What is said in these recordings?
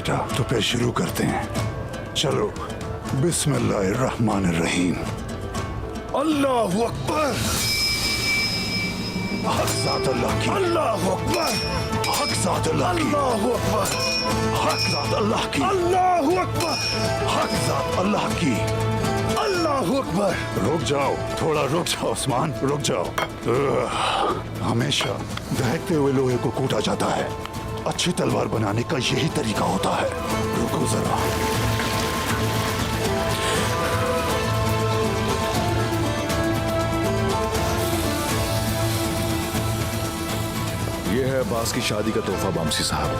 बेटा, तो फिर शुरू करते हैं। चलो, बिस्मिल्लाहिर्रहमानिर्रहीम। अल्लाहु अकबर। हक ज़ात अल्लाह की। अल्लाहु अकबर। हक ज़ात अल्लाह की। अल्लाहु अकबर। हक ज़ात अल्लाह की। अल्लाहु अकबर। हक ज़ात अल्लाह की। अल्लाहु अकबर। रुक जाओ, थोड़ा रुक जाओ उस्मान, रुक जाओ। हमेशा दहकते हुए लोहे को कूटा जाता है। अच्छी तलवार बनाने का यही तरीका होता है। रुको जरा। ये है अब्बास की शादी का तोहफा बामसी साहब।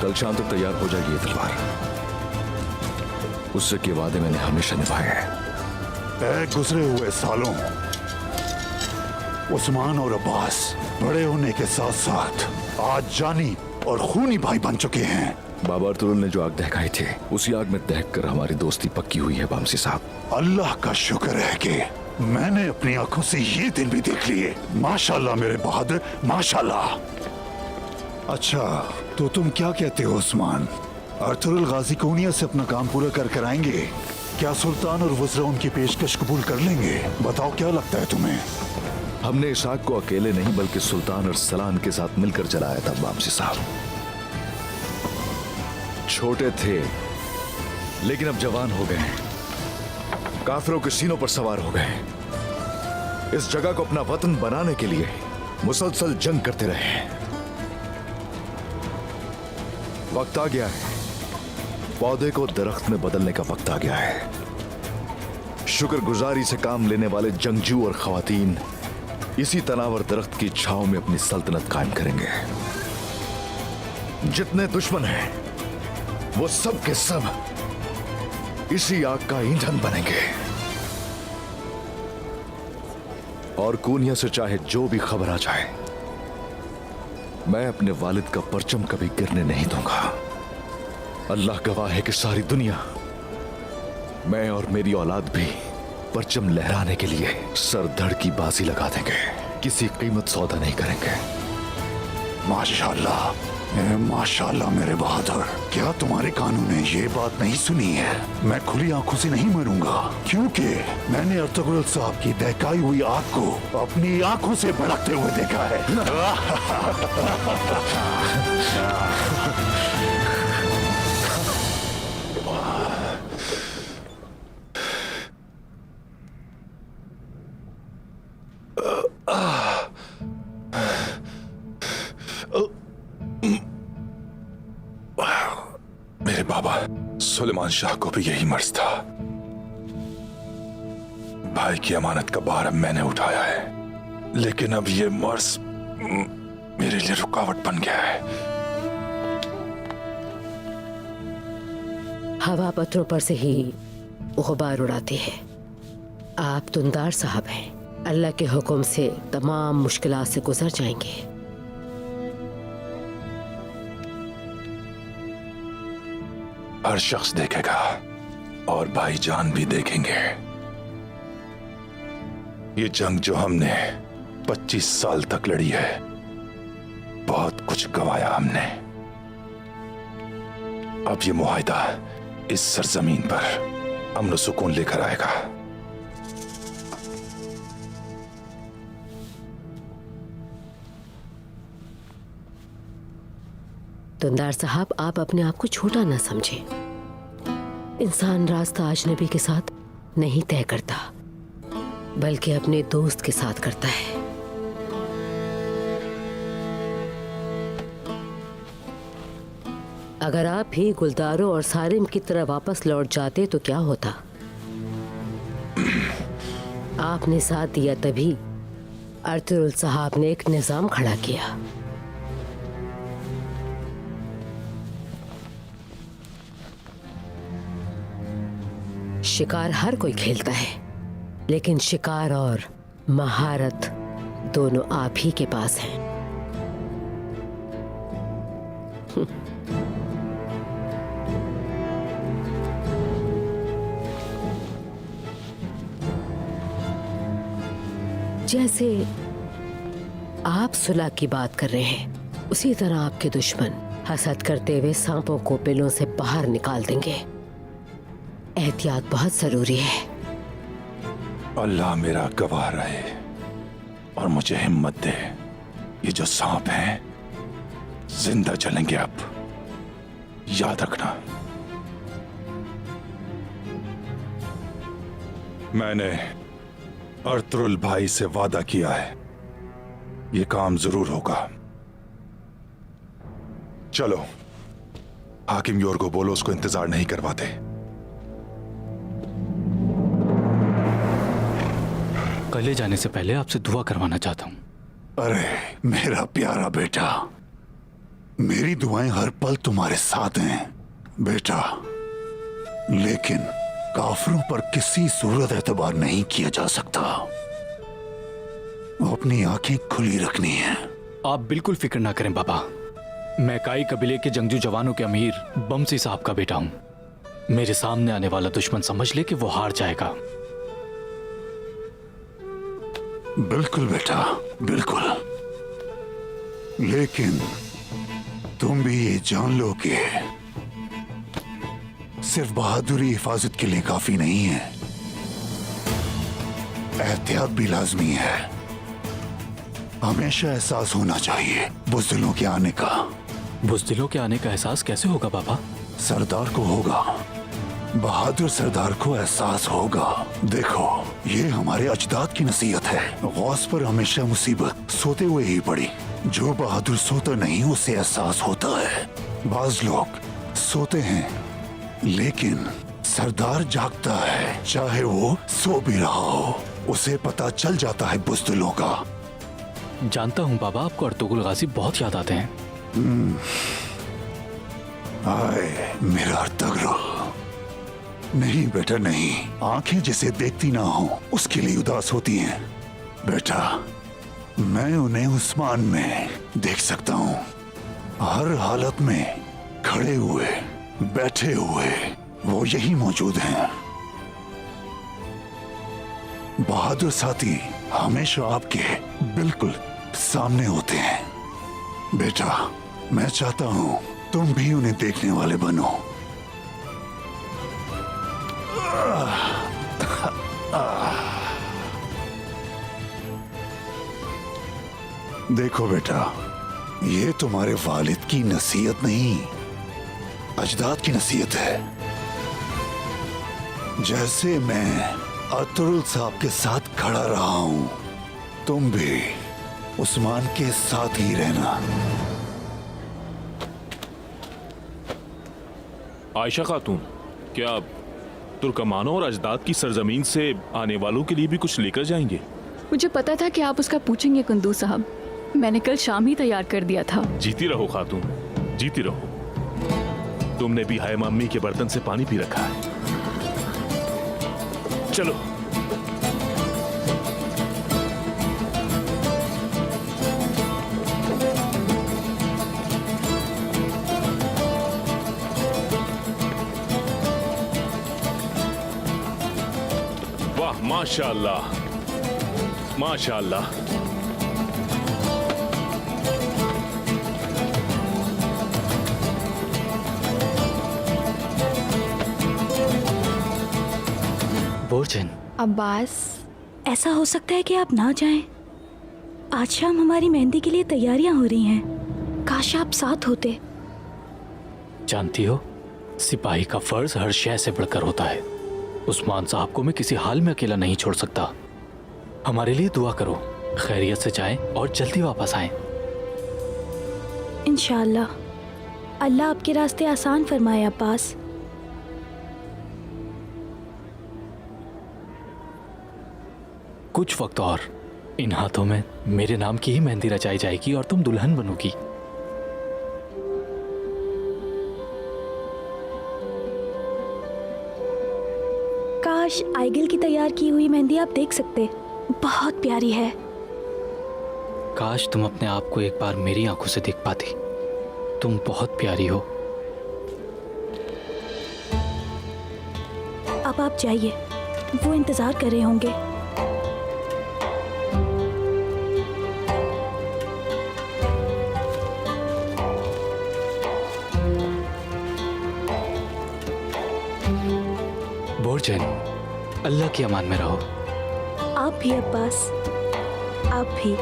कल शाम तक तैयार हो जाएगी ये तलवार। उससे के वादे मैंने हमेशा निभाए हैं। गुजरे हुए सालों उस्मान और अब्बास बड़े होने के साथ साथ आज जानी और खूनी भाई बन चुके हैं। बाबा अर्तुगरुल ने जो आग दहकाई थी, उसी आग में दहक कर हमारी दोस्ती पक्की हुई है बामसी साहब। अल्लाह का शुक्र है कि मैंने अपनी आंखों से ये दिन भी देख लिए। माशाल्लाह मेरे बहादुर, माशाल्लाह। अच्छा, तो तुम क्या कहते हो उस्मान? अर्तुगरुल गाजी कोनिया से अपना काम पूरा कर आएंगे? क्या सुल्तान और वज़रा उनकी पेशकश कबूल कर लेंगे? बताओ, क्या लगता है तुम्हें? हमने इस आग को अकेले नहीं बल्कि सुल्तान और सलान के साथ मिलकर जलाया था बामसी साहब। छोटे थे लेकिन अब जवान हो गए हैं, काफिरों के सीनों पर सवार हो गए। इस जगह को अपना वतन बनाने के लिए मुसलसल जंग करते रहे। वक्त आ गया है, पौधे को दरख्त में बदलने का वक्त आ गया है। शुक्रगुजारी से काम लेने वाले जंगजू और खवातीन इसी तनावर दरख्त की छांव में अपनी सल्तनत कायम करेंगे। जितने दुश्मन हैं वो सब के सब इसी आग का ईंधन बनेंगे। और कोनिया से चाहे जो भी खबर आ जाए, मैं अपने वालिद का परचम कभी गिरने नहीं दूंगा। अल्लाह गवाह है कि सारी दुनिया, मैं और मेरी औलाद भी परचम लहराने के लिए सर धड़ की बाजी लगा देंगे। किसी कीमत सौदा नहीं करेंगे। माशाल्लाह, माशाल्लाह मेरे बहादुर। क्या तुम्हारे कानों ने ये बात नहीं सुनी है? मैं खुली आंखों से नहीं मरूंगा, क्योंकि मैंने अर्तुगरुल साहब की दहकाई हुई आग को अपनी आंखों से भड़कते हुए देखा है। मेरे बाबा सुलेमान शाह को भी यही मर्ज था। भाई की अमानत का भार अब मैंने उठाया है, लेकिन अब ये मर्ज मेरे लिए रुकावट बन गया है। हवा पत्थरों पर से ही गुबार उड़ाती है। आप तुंदार साहब हैं, अल्लाह के हुक्म से तमाम मुश्किलात से गुजर जाएंगे। हर शख्स देखेगा और भाईजान भी देखेंगे। ये जंग जो हमने 25 साल तक लड़ी है, बहुत कुछ गंवाया हमने। अब ये मुआहिदा इस सरजमीन पर अमन सुकून लेकर आएगा। तुंदार साहब, आप अपने आप को छोटा ना समझें। इंसान रास्ता अजनबी के साथ नहीं तय करता, बल्कि अपने दोस्त के साथ करता है। अगर आप भी गुलदारों और सारिम की तरह वापस लौट जाते तो क्या होता? आपने साथ दिया तभी अर्तुगरुल साहब ने एक निजाम खड़ा किया। शिकार हर कोई खेलता है, लेकिन शिकार और महारत दोनों आप ही के पास हैं। जैसे आप सुलह की बात कर रहे हैं, उसी तरह आपके दुश्मन हसद करते हुए सांपों को बिलों से बाहर निकाल देंगे। एहतियात बहुत जरूरी है। अल्लाह मेरा गवाह रहे और मुझे हिम्मत दे। ये जो सांप हैं जिंदा चलेंगे अब, याद रखना। मैंने अर्तुरुल भाई से वादा किया है, ये काम जरूर होगा। चलो हाकिम योर को बोलो उसको इंतजार नहीं करवाते। कले जाने से पहले आपसे दुआ करवाना चाहता हूं। अरे मेरा प्यारा बेटा, मेरी दुआएं हर पल तुम्हारे साथ हैं बेटा, लेकिन काफिरों पर किसी सूरत एतबार नहीं किया जा सकता। अपनी आंखें खुली रखनी है। आप बिल्कुल फिक्र ना करें बाबा, मैं काई कबीले के जंगजू जवानों के अमीर बमसी साहब का बेटा हूं। मेरे सामने आने वाला दुश्मन समझ ले कि वो हार जाएगा। बिल्कुल बेटा, बिल्कुल, लेकिन तुम भी ये जान लो कि सिर्फ बहादुरी हिफाजत के लिए काफी नहीं है, एहतियात भी लाजमी है। हमेशा एहसास होना चाहिए बुज़दिलों के आने का। बुज़दिलों के आने का एहसास कैसे होगा बाबा? सरदार को होगा, बहादुर सरदार को एहसास होगा। देखो, ये हमारे अजदाद की नसीहत है। गौस पर हमेशा मुसीबत सोते हुए ही पड़ी। जो बहादुर सोता नहीं उसे एहसास होता है। बाज लोग सोते हैं लेकिन सरदार जागता है, चाहे वो सो भी रहा हो, उसे पता चल जाता है बुज़दिलों का। जानता हूं बाबा, आपको अर्तुगरुल गाजी बहुत याद आते हैं। आए मेरा अर्तुगरुल। नहीं बेटा नहीं, आंखें जिसे देखती ना हो उसके लिए उदास होती हैं। बेटा, मैं उन्हें उस्मान में देख सकता हूँ, हर हालत में खड़े हुए बैठे हुए वो यही मौजूद हैं। बहादुर साथी हमेशा आपके बिल्कुल सामने होते हैं। बेटा, मैं चाहता हूं तुम भी उन्हें देखने वाले बनो। देखो बेटा, ये तुम्हारे वालिद की नसीहत नहीं, अजदाद की नसीहत है। जैसे मैं अर्तुगरुल साहब के साथ खड़ा रहा हूं, तुम भी उस्मान के साथ ही रहना। आयशा खातून, क्या तुर्कमानों और अजदाद की सरजमीन से आने वालों के लिए भी कुछ लेकर जाएंगे? मुझे पता था कि आप उसका पूछेंगे कुंदूज साहब। मैंने कल शाम ही तैयार कर दिया था। जीती रहो खातून, जीती रहो। तुमने भी हाय मम्मी के बर्तन से पानी पी रखा है। चलो। वाह, माशाअल्लाह, माशाअल्लाह। बोर्जन, अब्बास, ऐसा हो सकता है कि आप ना जाएं। आज शाम हमारी मेहंदी के लिए तैयारियां हो रही हैं। काश आप साथ होते। जानती हो, सिपाही का फर्ज हर शय से बढ़कर होता है। उस्मान साहब को मैं किसी हाल में अकेला नहीं छोड़ सकता। हमारे लिए दुआ करो, खैरियत से जाएं और जल्दी वापस आएं। इंशाअल्लाह, अल्लाह आपके रास्ते आसान फरमाए अब्बास। कुछ वक्त और इन हाथों में मेरे नाम की ही मेहंदी रचाई जाएगी और तुम दुल्हन बनोगी। काश आइगिल की तैयार की हुई मेहंदी आप देख सकते, बहुत प्यारी है। काश तुम अपने आप को एक बार मेरी आंखों से देख पाती। तुम बहुत प्यारी हो। अब आप जाइए, वो इंतजार कर रहे होंगे। बोरचैन, अल्लाह की अमान में रहो। आप भी अब्बास, आप भी।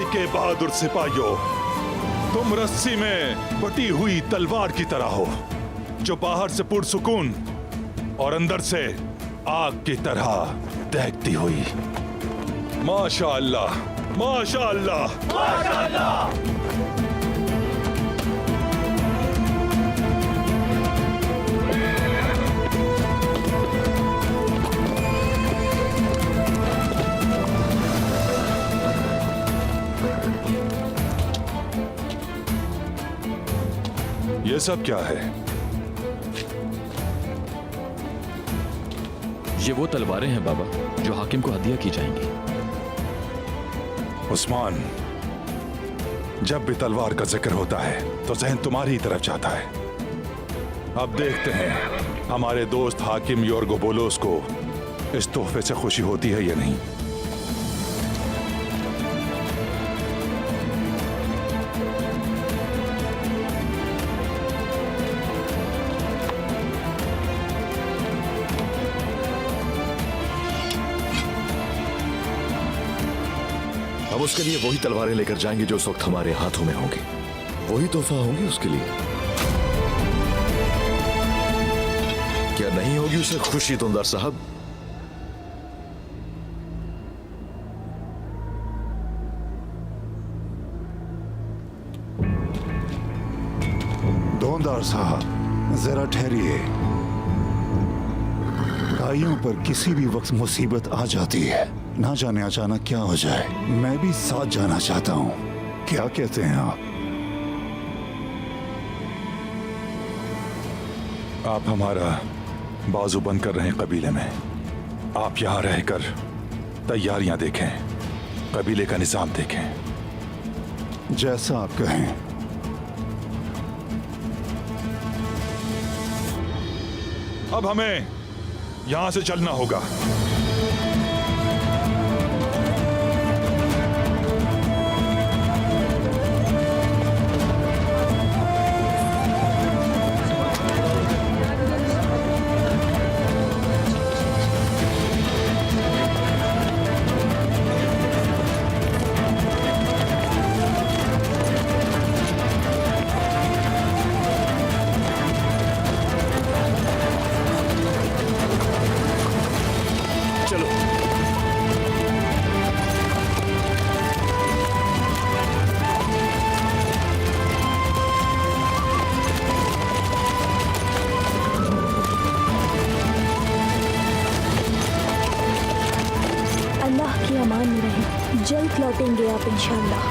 के बहादुर सिपाहियों, तुम रस्सी में बटी हुई तलवार की तरह हो, जो बाहर से पुरसुकून और अंदर से आग की तरह दहकती हुई। माशाअल्लाह, माशाअल्लाह, माशाअल्लाह। ये सब क्या है? ये वो तलवारें हैं बाबा, जो हाकिम को हदिया की जाएंगी। उस्मान, जब भी तलवार का जिक्र होता है तो जहन तुम्हारी ही तरफ जाता है। अब देखते हैं हमारे दोस्त हाकिम योर्गो बोलोस को इस तोहफे से खुशी होती है या नहीं। अब उसके लिए वही तलवारें लेकर जाएंगे जो उस वक्त हमारे हाथों में होंगी। वही तोहफा होंगी उसके लिए। क्या नहीं होगी उसे खुशी तुंदर साहब? धोंदार साहब, जरा ठहरिए। भाइयों पर किसी भी वक्त मुसीबत आ जाती है, ना जाने अचानक क्या हो जाए। मैं भी साथ जाना चाहता हूँ। क्या कहते हैं आप? आप हमारा बाजू बंद कर रहे हैं कबीले में। आप यहां रहकर तैयारियां देखें, कबीले का निजाम देखें। जैसा आप कहें। अब हमें यहां से चलना होगा। जल्द लौटेंगे आप इंशाल्लाह।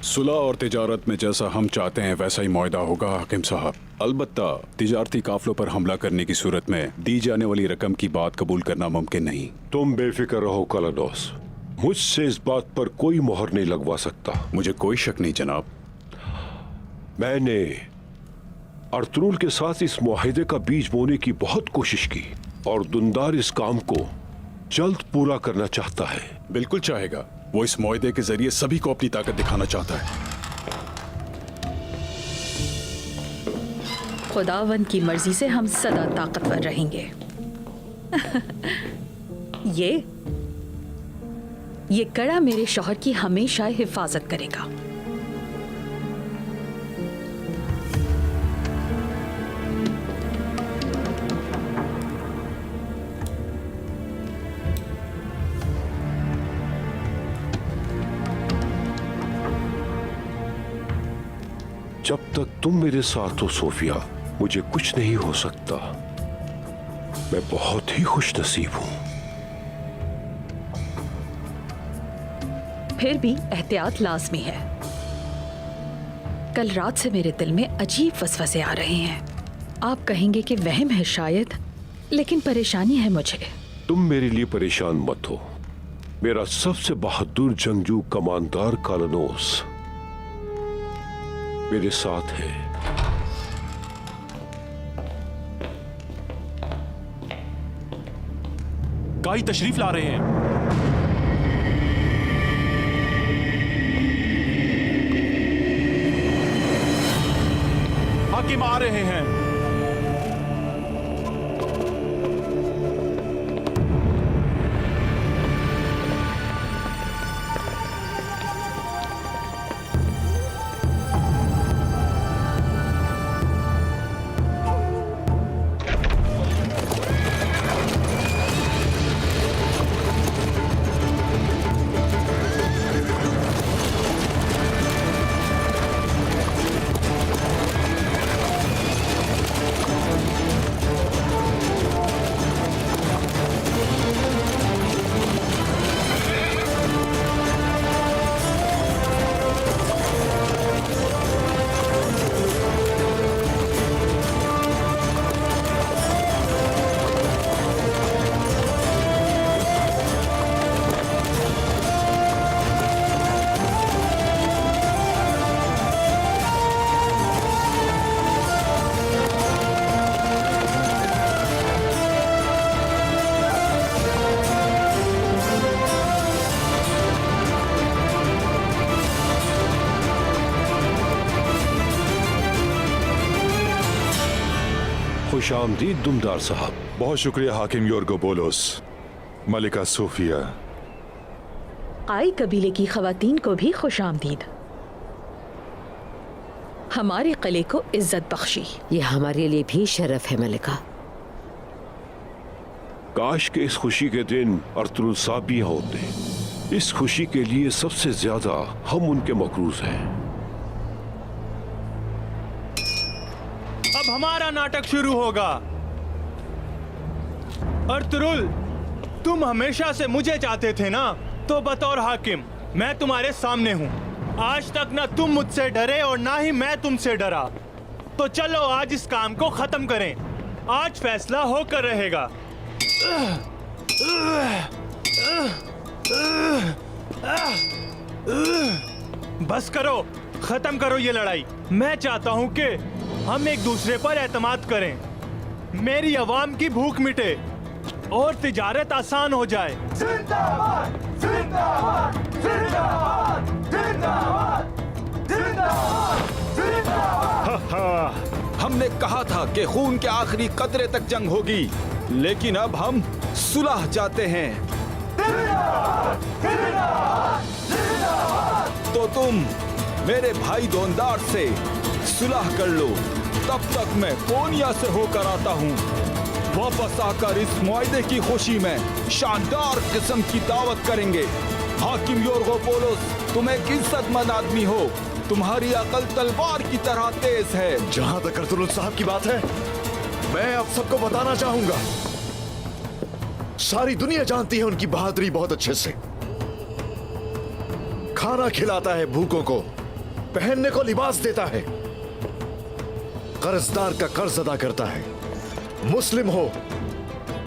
सुलह और तिजारत में जैसा हम चाहते हैं वैसा ही मुआहदा होगा हाकिम साहब। अलबत्ता तिजारती काफलों पर हमला करने की सूरत में दी जाने वाली रकम की बात कबूल करना मुमकिन नहीं। तुम बेफिक्र रहो कलानौस, मुझसे इस बात पर कोई मोहर नहीं लगवा सकता। मुझे कोई शक नहीं जनाब। मैंने अर्तुरुल के साथ इस मुआहिदे का बीज बोने की बहुत कोशिश की और दुंदार इस काम को जल्द पूरा करना चाहता है। बिल्कुल चाहेगा। वो इस मुआहिदे के जरिए सभी को अपनी ताकत दिखाना चाहता है। खुदावंद की मर्जी से हम सदा ताकतवर रहेंगे। ये कड़ा मेरे शौहर की हमेशा हिफाजत करेगा। जब तक तुम मेरे साथ हो सोफिया, मुझे कुछ नहीं हो सकता। मैं बहुत ही खुश नसीब हूं। फिर भी एहतियात लाजमी है। कल रात से मेरे दिल में अजीब वसवसे आ रहे हैं। आप कहेंगे कि वहम है शायद, लेकिन परेशानी है मुझे। तुम मेरे लिए परेशान मत हो। मेरा सबसे बहादुर जंगजू कमांडर कालनोस मेरे साथ है। काई तशरीफ ला रहे हैं। हाकिम आ रहे हैं। खुशामदीद दुमदार साहब। बहुत शुक्रिया हाकिम योर्गो बोलोस, मलिका सोफिया। काई कबीले की खवातीन को भी खुशामदीद। हमारे किले को इज्जत बख्शी। ये हमारे लिए भी शरफ है मलिका। काश के इस खुशी के दिन अर्तुल साहब भी यहाँ होते। इस खुशी के लिए सबसे ज्यादा हम उनके मकरूज हैं। अब हमारा नाटक शुरू होगा। अर्तुल, तुम हमेशा से मुझे चाहते थे ना, तो बतौर हाकिम मैं तुम्हारे सामने हूँ। आज तक ना तुम मुझसे डरे और ना ही मैं तुमसे डरा। तो चलो आज इस काम को खत्म करें। आज फैसला होकर रहेगा। बस करो, खत्म करो ये लड़ाई। मैं चाहता हूँ कि हम एक दूसरे पर एतमाद करें, मेरी अवाम की भूख मिटे और तिजारत आसान हो जाए। जिंदाबाद, जिंदाबाद, जिंदाबाद, जिंदाबाद, जिंदाबाद, जिंदाबाद। हमने कहा था कि खून के आखिरी कतरे तक जंग होगी, लेकिन अब हम सुलह चाहते हैं। जिंदाबाद, जिंदाबाद, जिंदाबाद। तो तुम मेरे भाई दोनदार से सुलह कर लो, तब तक मैं कोनिया से होकर आता हूँ। वापस आकर इस मुआहदे की खुशी में शानदार किस्म की दावत करेंगे। हाकिम योर्गो पोलोस, तुम एक इज्जतमंद आदमी हो। तुम्हारी अकल तलवार की तरह तेज है। जहां तक अर्तुल साहब की बात है, मैं अब सबको बताना चाहूंगा। सारी दुनिया जानती है उनकी बहादुरी बहुत अच्छे से। खाना खिलाता है भूखों को, पहनने को लिबास देता है, कर्जदार का कर्ज अदा करता है। मुस्लिम हो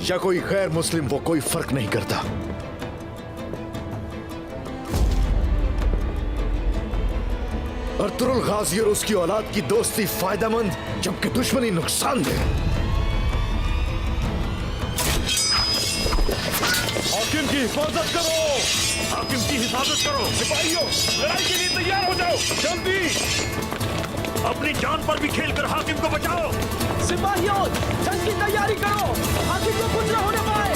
या कोई गैर मुस्लिम, वो कोई फर्क नहीं करता। अर्तुल गाजी और उसकी औलाद की दोस्ती फायदेमंद, जबकि दुश्मनी नुकसानदेह। हाकिम की हिफाजत करो, हाकिम की हिफाजत करो। सिपाहियों, लड़ाई के लिए तैयार हो जाओ। जल्दी अपनी जान पर भी खेलकर हाकिम को बचाओ। सिपाहियों, जंग की तैयारी करो, हाकिम को कुछ न होने पाए।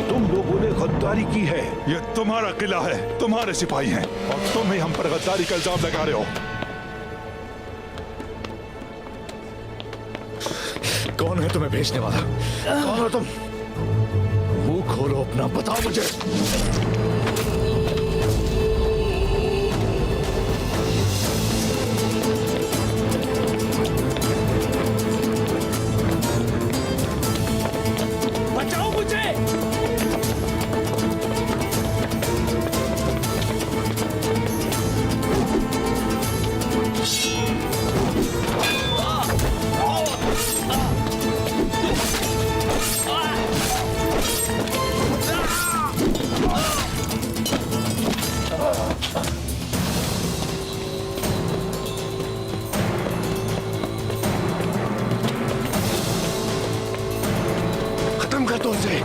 तुम लोगों ने गद्दारी की है। ये तुम्हारा किला है, तुम्हारे सिपाही हैं और तुम ही हम पर गद्दारी का इल्जाम लगा रहे हो। कौन है तुम्हें भेजने वाला? कौन हो तुम? मुंह खोलो अपना, बताओ मुझे। बचाओ मुझे। खत्म कर दो उसे।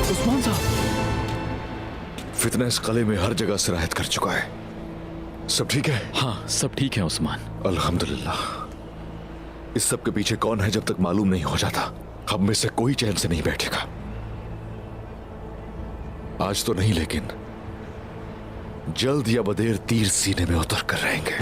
उस्मान साहब, फितना इस किले में हर जगह सिरायत कर चुका है। सब ठीक है? हाँ सब ठीक है उस्मान। अल्हम्दुलिल्लाह। इस सब के पीछे कौन है जब तक मालूम नहीं हो जाता, हम में से कोई चैन से नहीं बैठेगा। आज तो नहीं, लेकिन जल्द या बदेर तीर सीने में उतर कर रहेंगे।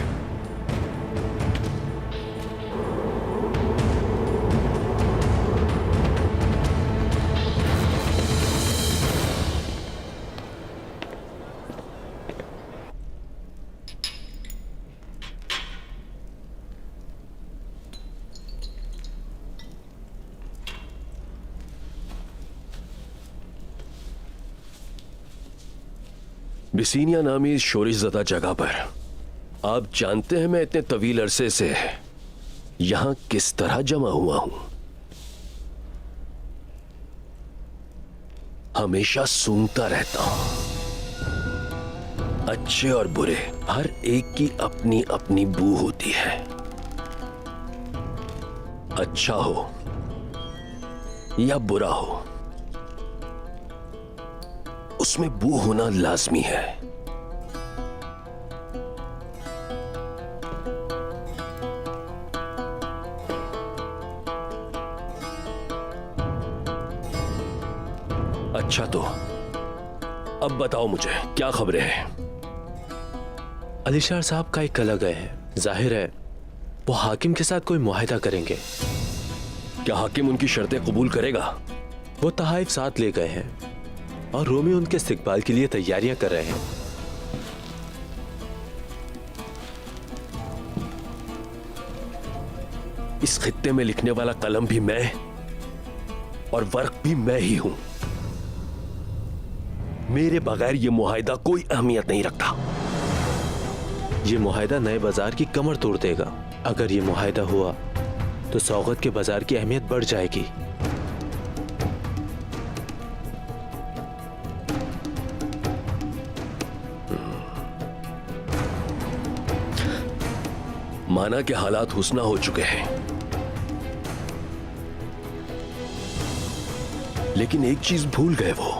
बिसीनिया नामी इस शोरिशज़दा जगह पर आप जानते हैं मैं इतने तवील अरसे से यहां किस तरह जमा हुआ हूं। हमेशा सूंघता रहता हूं। अच्छे और बुरे हर एक की अपनी अपनी बू होती है। अच्छा हो या बुरा हो, उसमें बू होना लाजमी है। अच्छा तो अब बताओ मुझे क्या खबरें हैं? अलीशार साहब का एक कला गए हैं। जाहिर है वो हाकिम के साथ कोई मुआहिदा करेंगे। क्या हाकिम उनकी शर्तें कबूल करेगा? वो तहाइफ साथ ले गए हैं और रोमी उनके इस्तिकबाल के लिए तैयारियां कर रहे हैं। इस खित्ते में लिखने वाला कलम भी मैं और वर्क भी मैं ही हूं। मेरे बगैर यह मुआहिदा कोई अहमियत नहीं रखता। ये मुआहिदा नए बाजार की कमर तोड़ देगा। अगर ये मुआहिदा हुआ तो सौगत के बाजार की अहमियत बढ़ जाएगी। माना के हालात हुस्ना हो चुके हैं, लेकिन एक चीज भूल गए वो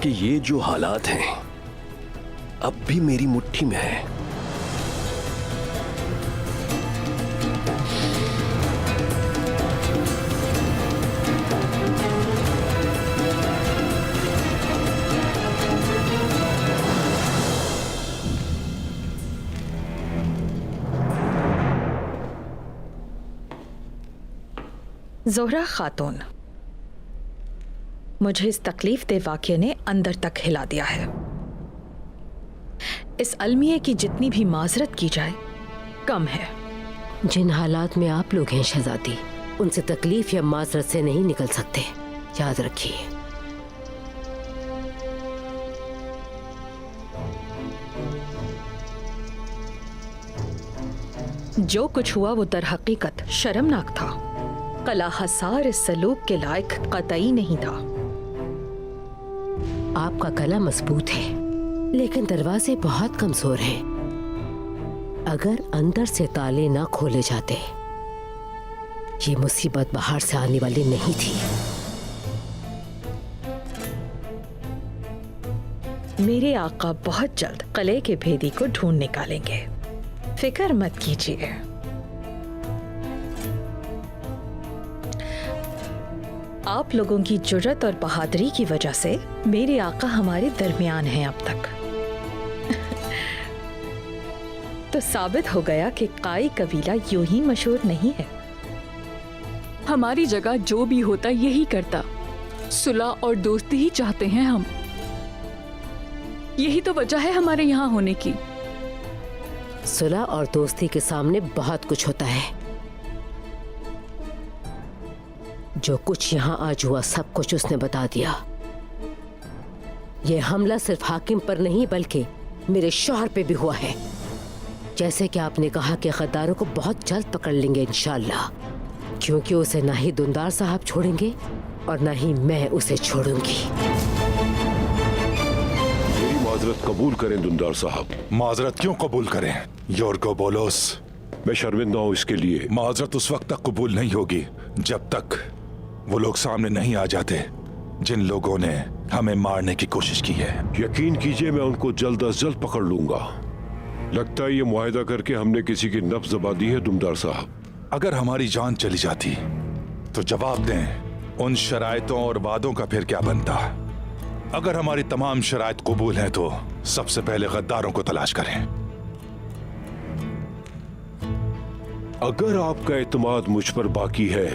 कि ये जो हालात हैं अब भी मेरी मुट्ठी में है। ज़ोहरा खातून, मुझे इस तकलीफ दे वाक़ये ने अंदर तक हिला दिया है। इस अलमिये की जितनी भी माजरत की जाए कम है। जिन हालात में आप लोग हैं शहजादी, उनसे तकलीफ या माजरत से नहीं निकल सकते, याद रखिए। जो कुछ हुआ वो दर हकीकत शर्मनाक था। कला हसार इस सलूक के लायक कतई नहीं था। आपका गला मजबूत है, लेकिन दरवाजे बहुत कमजोर हैं। अगर अंदर से ताले ना खोले जाते, ये मुसीबत बाहर से आने वाली नहीं थी। मेरे आका बहुत जल्द किले के भेदी को ढूंढ निकालेंगे, फिक्र मत कीजिए। आप लोगों की जुर्रत और बहादुरी की वजह से मेरे आका हमारे दरमियान हैं अब तक। तो साबित हो गया कि काई कबीला यूं ही मशहूर नहीं है। हमारी जगह जो भी होता यही करता। सुलह और दोस्ती ही चाहते हैं हम। यही तो वजह है हमारे यहाँ होने की। सुलह और दोस्ती के सामने बहुत कुछ होता है। जो कुछ यहाँ आज हुआ सब कुछ उसने बता दिया। यह हमला सिर्फ हाकिम पर नहीं बल्कि मेरे शौहर पे भी हुआ है। जैसे कि आपने कहा कि गद्दारों को बहुत जल्द पकड़ लेंगे इंशाअल्लाह, क्योंकि उसे ना ही दुंदार साहब छोड़ेंगे और ना ही मैं उसे छोड़ूंगी। मेरी माजरत कबूल करें दुंदार साहब। माजरत क्यों कबूल करें? योरको बोलोस। मैं शर्मिंदा हूँ इसके लिए। माजरत उस वक्त तक कबूल नहीं होगी जब तक वो लोग सामने नहीं आ जाते जिन लोगों ने हमें मारने की कोशिश की है। यकीन कीजिए मैं उनको जल्द अज जल्द पकड़ लूंगा। लगता है ये मुआहिदा करके हमने किसी की नब्ज दबा दी है दुमदार साहब। अगर हमारी जान चली जाती तो जवाब दें, उन शराइतों और वादों का फिर क्या बनता? अगर हमारी तमाम शराइत कबूल हैं तो सबसे पहले गद्दारों को तलाश करें। अगर आपका एतमाद मुझ पर बाकी है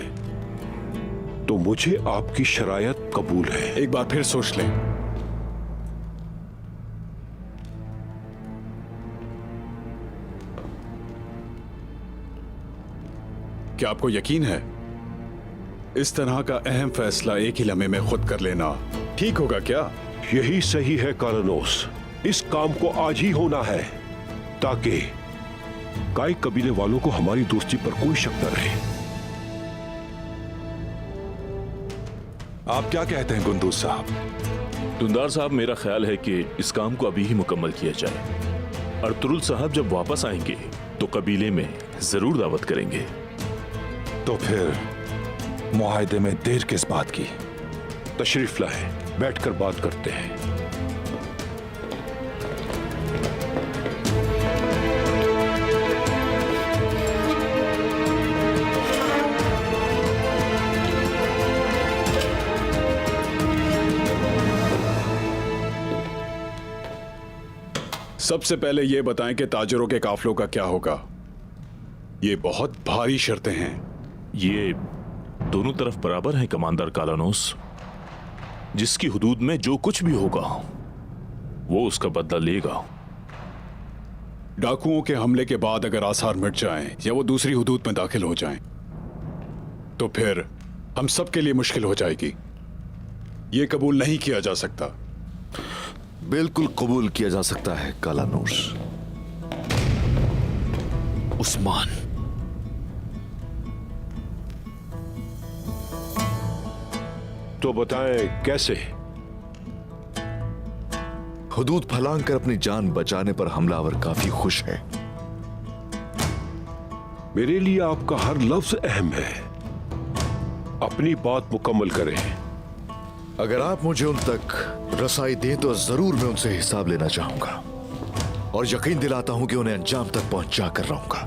तो मुझे आपकी शरायत कबूल है। एक बार फिर सोच लें। क्या आपको यकीन है इस तरह का अहम फैसला एक ही लम्हे में खुद कर लेना ठीक होगा क्या? यही सही है कारानोस। इस काम को आज ही होना है ताकि काई कबीले वालों को हमारी दोस्ती पर कोई शक न रहे। आप क्या कहते हैं गुंदूज साहब? दुंदार साहब, मेरा ख्याल है कि इस काम को अभी ही मुकम्मल किया जाए। अर्तुरुल साहब जब वापस आएंगे तो कबीले में जरूर दावत करेंगे। तो फिर मुआहिदे में देर किस बात की? तशरीफ लाए, बैठकर बात करते हैं। सबसे पहले यह बताएं कि ताजरों के काफलों का क्या होगा। ये बहुत भारी शर्तें हैं। ये दोनों तरफ बराबर हैं कमांडर कालानोस। जिसकी हुदूद में जो कुछ भी होगा वो उसका बदला लेगा। डाकुओं के हमले के बाद अगर आसार मिट जाएं या वो दूसरी हुदूद में दाखिल हो जाएं तो फिर हम सब के लिए मुश्किल हो जाएगी। ये कबूल नहीं किया जा सकता। बिल्कुल कबूल किया जा सकता है कालानूस। उस्मान, तो बताएं कैसे? हुदूद फलांग कर अपनी जान बचाने पर हमलावर काफी खुश है। मेरे लिए आपका हर लफ्ज अहम है। अपनी बात मुकम्मल करें। अगर आप मुझे उन तक रसाई दें तो जरूर मैं उनसे हिसाब लेना चाहूंगा और यकीन दिलाता हूं कि उन्हें अंजाम तक पहुंचा कर रहूंगा।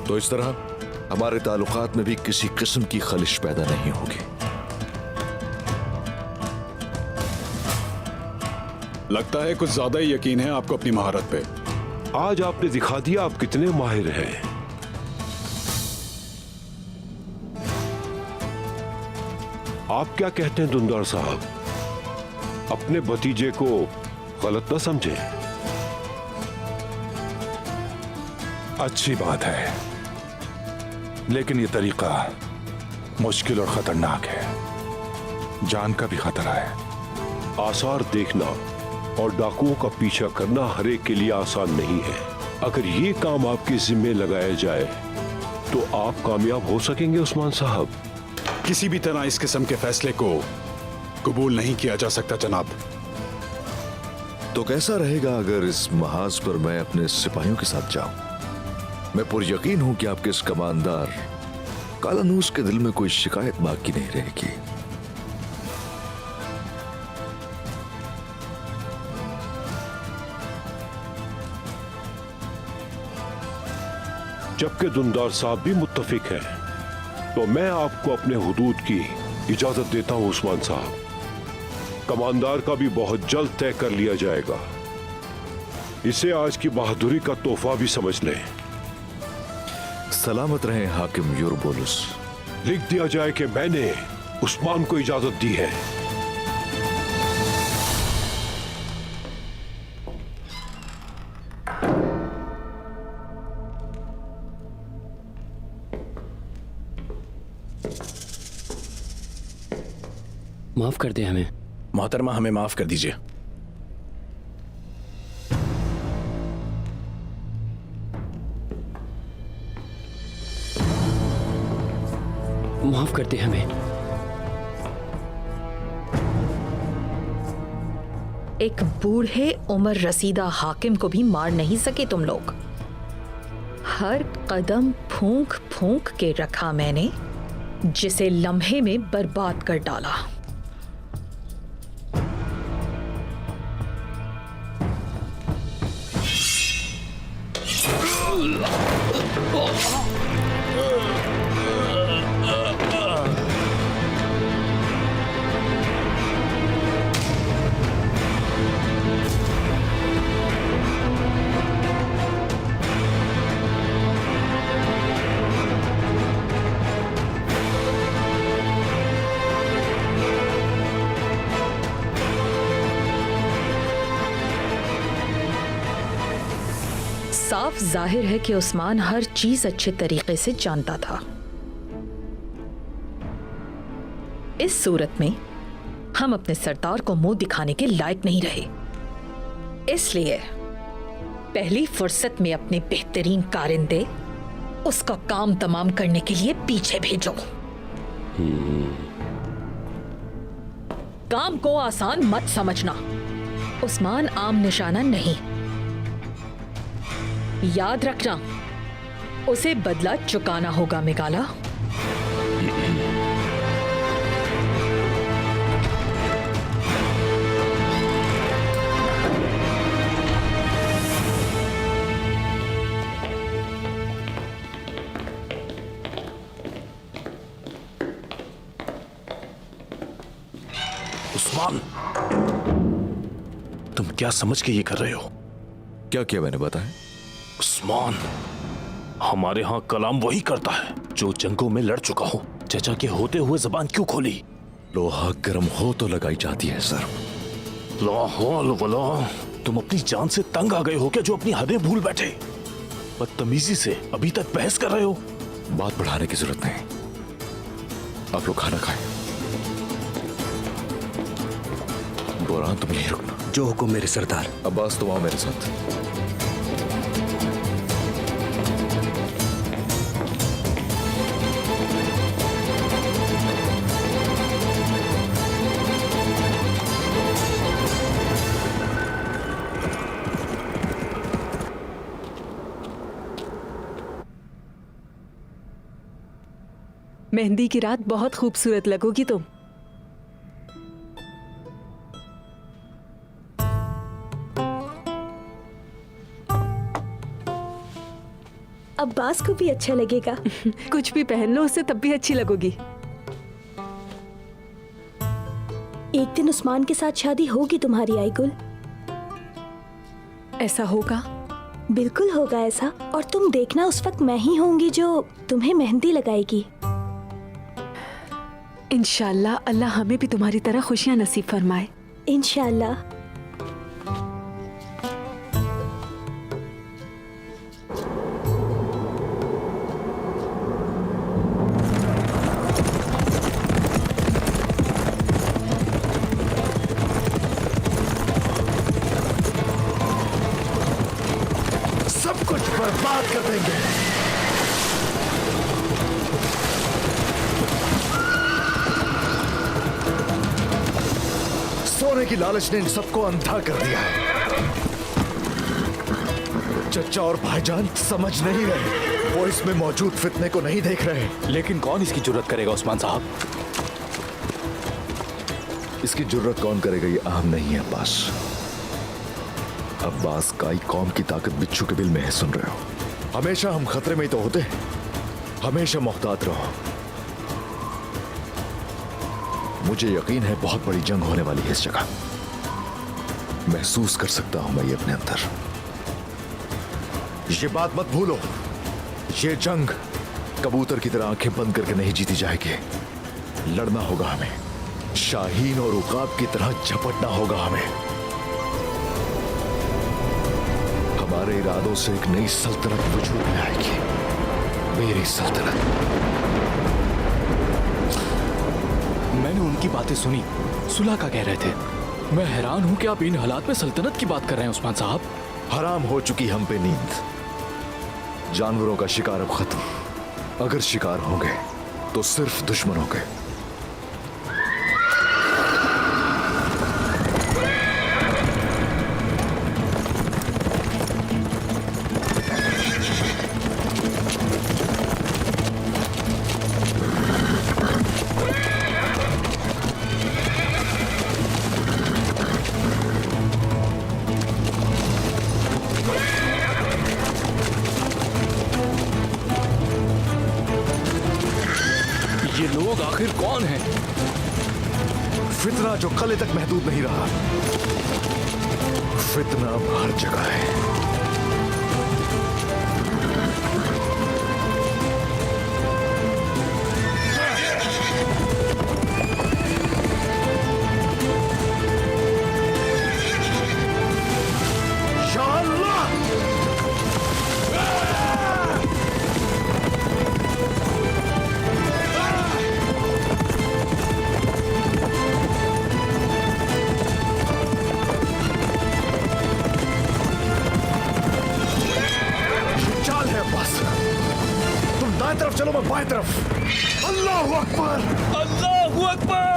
तो इस तरह हमारे ताल्लुकात में भी किसी किस्म की खलिश पैदा नहीं होगी। लगता है कुछ ज्यादा ही यकीन है आपको अपनी महारत पे। आज आपने दिखा दिया आप कितने माहिर हैं। आप क्या कहते हैं दुंदार साहब? अपने भतीजे को गलत न समझे। अच्छी बात है, लेकिन यह तरीका मुश्किल और खतरनाक है। जान का भी खतरा है। आसार देखना और डाकुओं का पीछा करना हर एक के लिए आसान नहीं है। अगर ये काम आपके जिम्मे लगाया जाए तो आप कामयाब हो सकेंगे उस्मान साहब? किसी भी तरह इस किस्म के फैसले को कबूल नहीं किया जा सकता जनाब। तो कैसा रहेगा अगर इस महाज पर मैं अपने सिपाहियों के साथ जाऊं? मैं पुरयकीन हूं कि आपके इस कमांडर कालानूस के दिल में कोई शिकायत बाकी नहीं रहेगी। जबकि दुंदार साहब भी मुत्तफिक हैं, तो मैं आपको अपने हुदूद की इजाजत देता हूं उस्मान साहब। कमांडर का भी बहुत जल्द तय कर लिया जाएगा। इसे आज की बहादुरी का तोहफा भी समझ लें। सलामत रहें हाकिम यूरबोलुस। लिख दिया जाए कि मैंने उस्मान को इजाजत दी है। माफ कर दे हमें। मोहतरमा, हमें माफ कर दीजिए। माफ कर दे हमें। एक बूढ़े उम्र रसीदा हाकिम को भी मार नहीं सके तुम लोग। हर कदम फूंक फूंक के रखा मैंने, जिसे लम्हे में बर्बाद कर डाला। साफ जाहिर है कि उस्मान हर चीज अच्छे तरीके से जानता था। इस सूरत में हम अपने सरदार को मुंह दिखाने के लायक नहीं रहे। इसलिए पहली फुर्सत में अपने बेहतरीन कारिंदे उसका काम तमाम करने के लिए पीछे भेजो। काम को आसान मत समझना। उस्मान आम निशाना नहीं, याद रखना उसे बदला चुकाना होगा मिगाला। उस्मान, तुम क्या समझ के ये कर रहे हो? क्या किया मैंने, बताएं? उस्मान, हमारे यहाँ कलाम वही करता है जो जंगों में लड़ चुका हो। चचा के होते हुए जबान क्यों खोली? लोहा गर्म हो तो लगाई जाती है सर। ला हौल वला, तुम अपनी जान से तंग आ गए हो क्या जो अपनी हदें भूल बैठे? बदतमीजी से अभी तक बहस कर रहे हो। बात बढ़ाने की जरूरत नहीं, आप लोग खाना खाएं। बुरहान, तुम यहीं रुकना। जो हुक्म मेरे सरदार। अब्बास, तुम आओ मेरे साथ। मेहंदी की रात बहुत खूबसूरत लगोगी तुम। अब्बास को भी अच्छा लगेगा। कुछ भी पहन लो उससे, तब भी अच्छी लगोगी। एक दिन उस्मान के साथ शादी होगी तुम्हारी आईगुल। ऐसा होगा? बिल्कुल होगा ऐसा। और तुम देखना, उस वक्त मैं ही होंगी जो तुम्हें मेहंदी लगाएगी। इंशाल्लाह अल्लाह हमें भी तुम्हारी तरह खुशियां नसीब फरमाए। इंशाल्लाह। कुछ बर्बाद कर देंगे। सोने की लालच ने इन सबको अंधा कर दिया है। चचा और भाईजान समझ नहीं रहे, वो इसमें मौजूद फितने को नहीं देख रहे। लेकिन कौन इसकी जुर्रत करेगा उस्मान साहब? इसकी जुर्रत कौन करेगा ये अहम नहीं है अब्बास। अब्बास काई कौम की ताकत बिच्छू के बिल में है, सुन रहे हो? हमेशा हम खतरे में ही तो होते, हमेशा मोहतात रहो। मुझे यकीन है बहुत बड़ी जंग होने वाली है इस जगह, महसूस कर सकता हूं मैं ये अपने अंदर। ये बात मत भूलो, ये जंग कबूतर की तरह आंखें बंद करके नहीं जीती जाएगी। लड़ना होगा हमें, शाहीन और उकाब की तरह झपटना होगा हमें। हमारे इरादों से एक नई सल्तनत वजूद में आएगी, मेरी सल्तनत। मैंने उनकी बातें सुनी, सुलह का कह रहे थे। मैं हैरान हूं कि आप इन हालात में सल्तनत की बात कर रहे हैं उस्मान साहब। हराम हो चुकी हम पे नींद। जानवरों का शिकार अब खत्म। अगर शिकार होंगे तो सिर्फ दुश्मनों के। ये लोग आखिर कौन हैं? फितना जो कल तक महदूद नहीं रहा, फितना अब हर जगह है। दाएं तरफ चलो, मैं बाएं तरफ। अल्लाहू अकबर, अल्लाहू अकबर।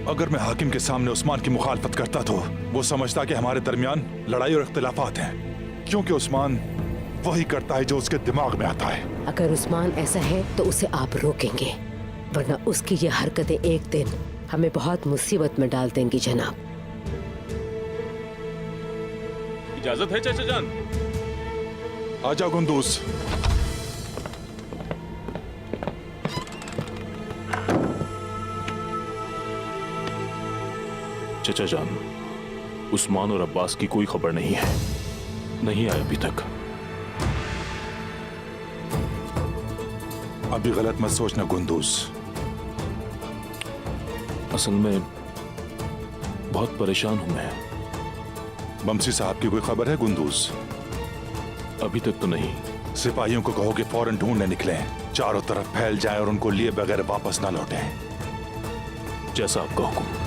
अगर मैं हाकिम के सामने उस्मान की मुखालफत करता तो वो समझता कि हमारे दरमियान लड़ाई और इख्तिलाफात हैं, क्योंकि उस्मान वही करता है जो उसके दिमाग में आता है। अगर उस्मान ऐसा है तो उसे आप रोकेंगे, वरना उसकी ये हरकतें एक दिन हमें बहुत मुसीबत में डाल देंगी जनाब। इजाजत है चाचा जान? आजा गुंदूस। चाचा जान, उस्मान और अब्बास की कोई खबर नहीं है, नहीं आए अभी तक। अभी गलत मत सोचना गुंदूस। असल में बहुत परेशान हूं मैं। बमसी साहब की कोई खबर है गुंदूस? अभी तक तो नहीं। सिपाहियों को कहो कि फौरन ढूंढने निकलें, चारों तरफ फैल जाए और उनको लिए बगैर वापस ना लौटें। जैसा आपका हुक्म।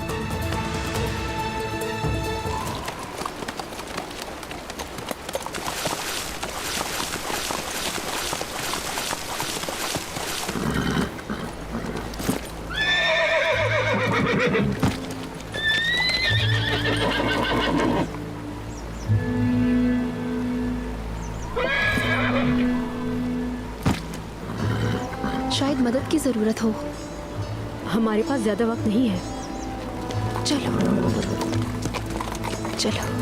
शायद मदद की जरूरत हो। हमारे पास ज्यादा वक्त नहीं है। चलो चलो।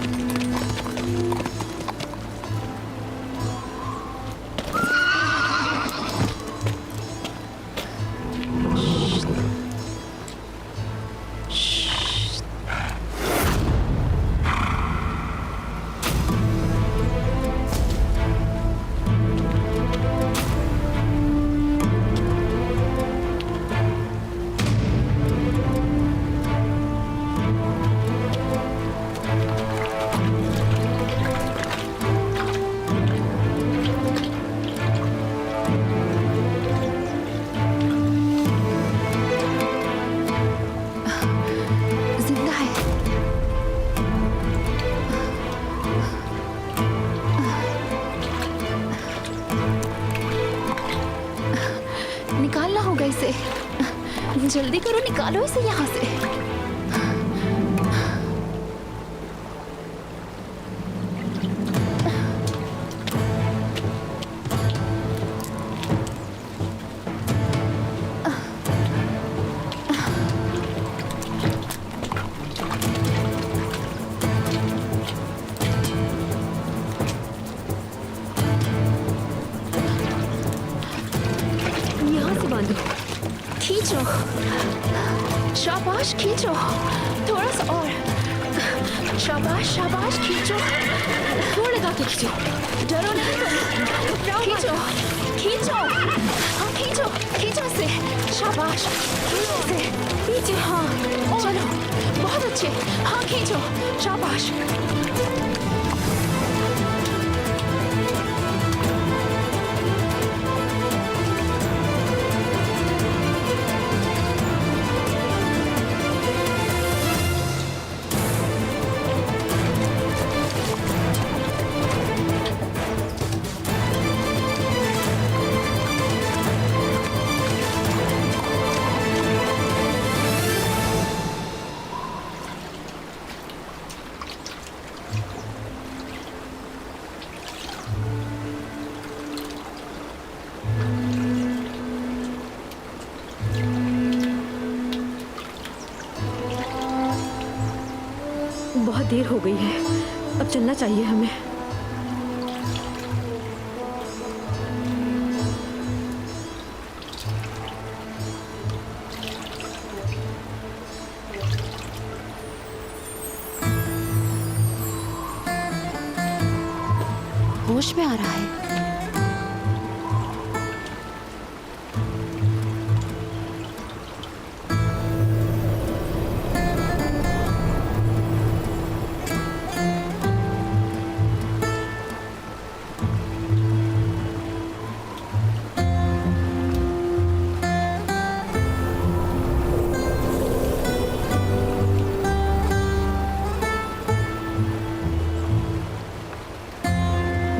निकालना होगा इसे। जल्दी करो, निकालो इसे यहाँ से। खींचो, शाबाश, खींचो, थोड़ा सा और, शाबाश शाबाश, खींचो, थोड़ा खींचो, डरो नहीं तुम, खींचो खींचो, हाँ खींचो खींचो से, शाबाश, खींचो से, पीछे, हाँ चलो, बहुत अच्छे, हाँ खींचो, शाबाश। बहुत देर हो गई है, अब चलना चाहिए हमें। होश में आ रहा है।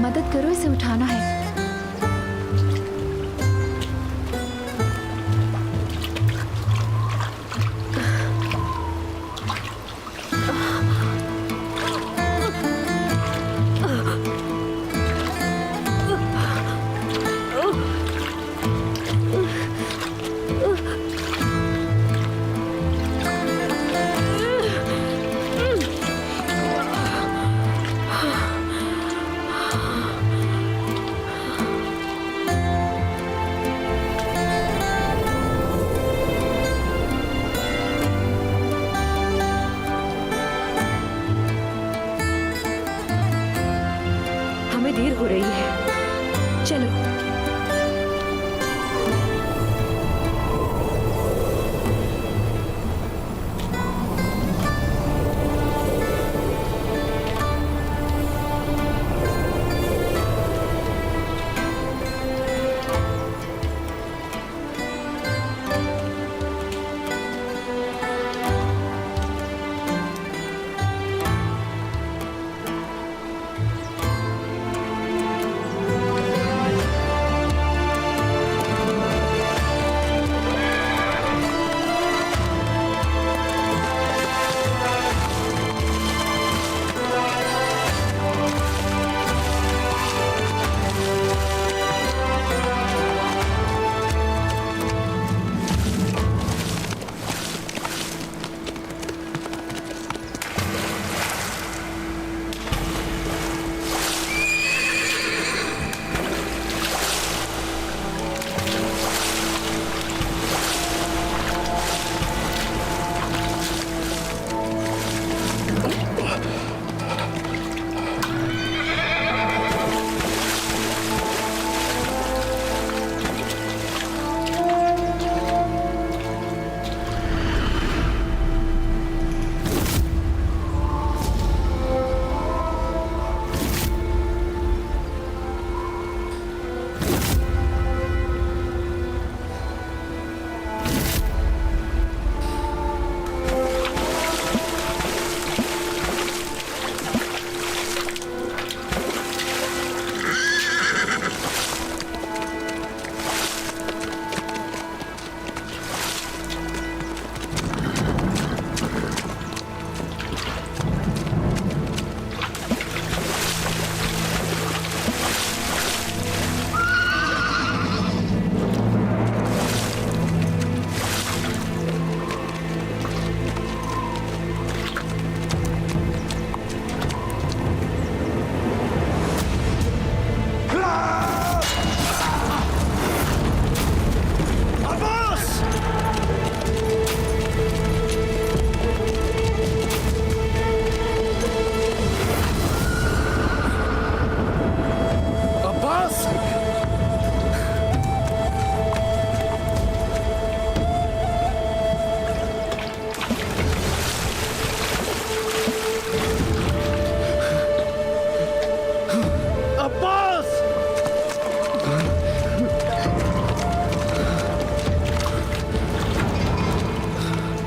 मदद करो इसे उठाना।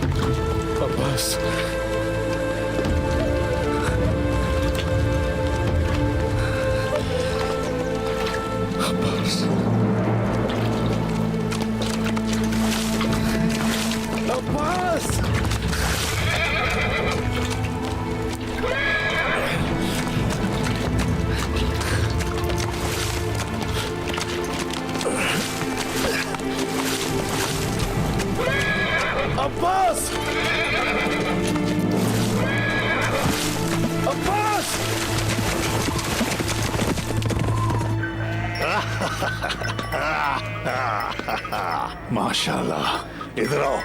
अब्बास, अब्बास, अब्बास, अब्बास, अब्बास, माशाल्लाह, इधर आओ,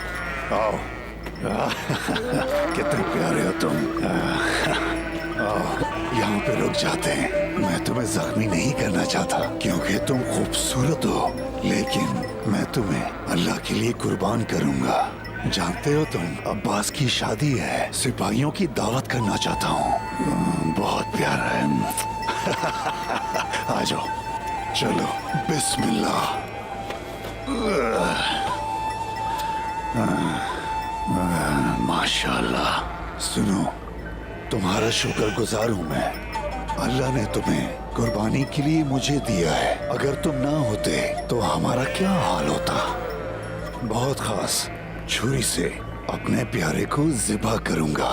आओ। कितने प्यारे हो तुम। आओ, यहाँ पे रुक जाते हैं। मैं तुम्हें जख्मी नहीं करना चाहता क्योंकि तुम खूबसूरत हो, लेकिन मैं तुम्हें अल्लाह के लिए कुर्बान करूंगा। जानते हो तुम, अब्बास की शादी है, सिपाहियों की दावत करना चाहता हूँ। बहुत प्यारा है। आ जाओ, चलो, बिस्मिल्लाह। माशाल्लाह। सुनो, तुम्हारा शुक्रगुजार हूँ मैं। अल्लाह ने तुम्हें कुर्बानी के लिए मुझे दिया है। अगर तुम ना होते तो हमारा क्या हाल होता। बहुत खास छुरी से अपने प्यारे को ज़िबा करूंगा।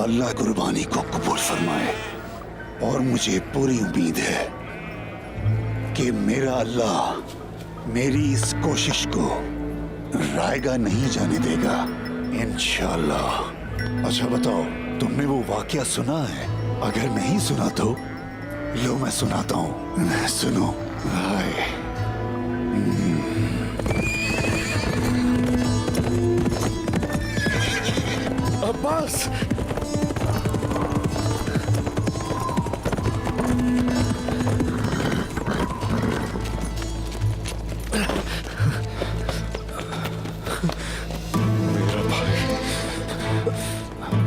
अल्लाह कुर्बानी को कबूल फरमाए। और मुझे पूरी उम्मीद है कि मेरा अल्लाह मेरी इस कोशिश को रायगा नहीं जाने देगा, इंशाअल्लाह। अच्छा बताओ, तुमने वो वाकया सुना है? अगर नहीं सुना तो लो मैं सुनाता हूँ। सुनो। हाय। अब्बास,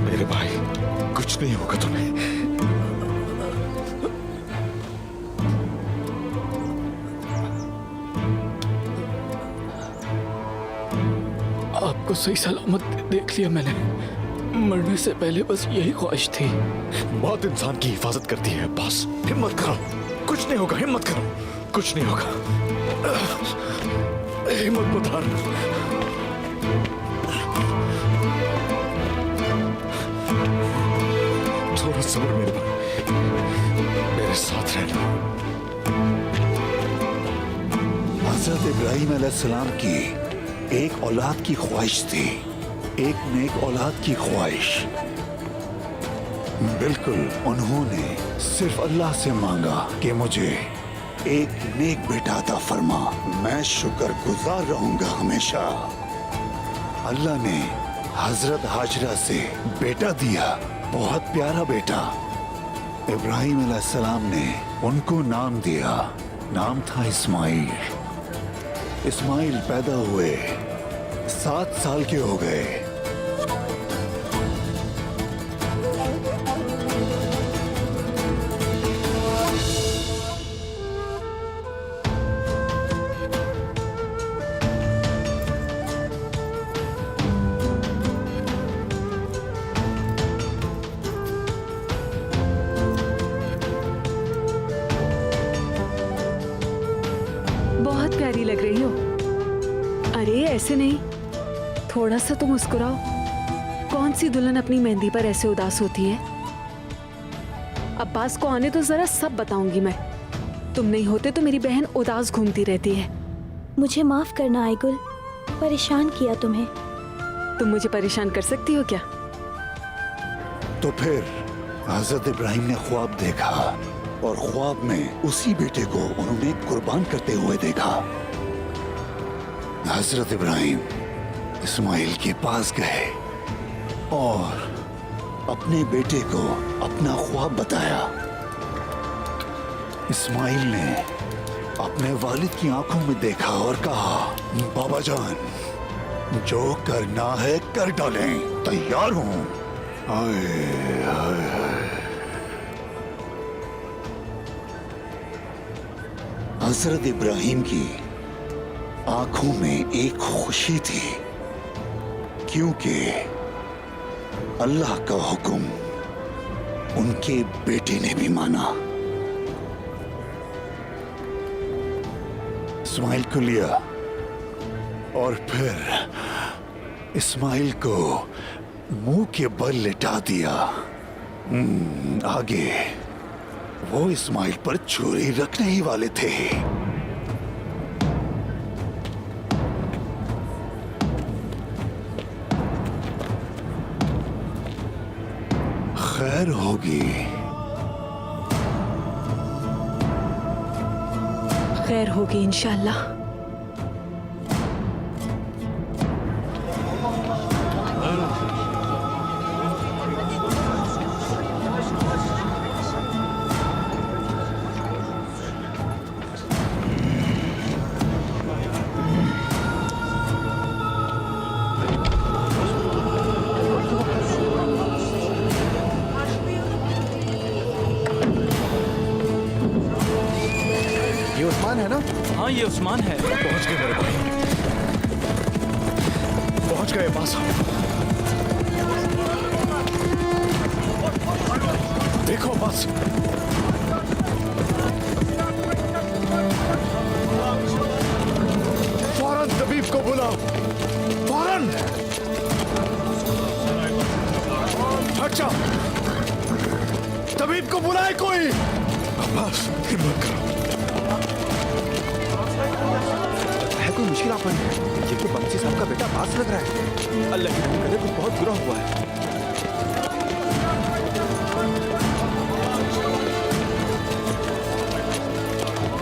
मेरे भाई, कुछ नहीं होगा तुम्हें। आपको सही सलामत देख लिया मैंने। मरने से पहले बस यही ख्वाहिश थी। मौत इंसान की हिफाजत करती है अब्बास। हिम्मत करो, कुछ नहीं होगा। हिम्मत करो, कुछ नहीं होगा। हिम्मत मत हारना। थोड़ा सब्र मेरे भाई, मेरे साथ रहना। हजरत इब्राहिम अलैहिस्सलाम की एक औलाद की ख्वाहिश थी, एक नेक औलाद की ख्वाहिश। बिल्कुल, उन्होंने सिर्फ अल्लाह से मांगा कि मुझे एक नेक बेटा अता फरमा। मैं शुक्रगुजार रहूंगा हमेशा। अल्लाह ने हजरत हाजरा से बेटा दिया, बहुत प्यारा बेटा। इब्राहिम अलैहिस्सलाम ने उनको नाम दिया, नाम था इस्माइल। इस्माइल पैदा हुए, 7 साल के हो गए। बहुत प्यारी लग रही हो। अरे ऐसे नहीं, थोड़ा सा तो मुस्कुराओ। कौन सी दुल्हन अपनी मेहंदी पर ऐसे उदास होती है? अब्बास को आने तो जरा सब बताऊंगी मैं। तुम नहीं होते तो मेरी बहन उदास घूमती रहती है। मुझे माफ करना आयगुल, परेशान किया तुम्हें। तुम मुझे परेशान कर सकती हो क्या? तो फिर हजरत इब्राहिम ने ख्वाब देखा और ख्वाब में उसी बेटे को उन्होंने कुर्बान करते हुए देखा। हजरत इब्राहिम इस्माइल के पास गए और अपने बेटे को अपना ख्वाब बताया। इस्माइल ने अपने वालिद की आंखों में देखा और कहा, बाबा जान, जो करना है कर डालें, तैयार हूं। हाय हाय हाय। हजरत इब्राहिम की आंखों में एक खुशी थी, क्योंकि अल्लाह का हुक्म उनके बेटे ने भी माना। इस्माइल को लिया और फिर इस्माइल को मुंह के बल लिटा दिया। आगे वो इस्माइल पर छुरी रखने ही वाले थे। खैर होगी। खैर होगी इंशाल्लाह। ये उस्मान है ना? हाँ ये उस्मान है। पहुंच गए मेरे भाई, पहुंच गए पास। देखो बस, फौरन तबीब को बुलाओ, फौरन। हट जाओ, तबीब को बुलाए कोई। अब्बास हिम्मत करो। है कोई मुश्किल आप ये तो बंसी साहब का बेटा पास लग रहा है। अल्लाह की रहमत करे, कुछ बहुत बुरा हुआ है।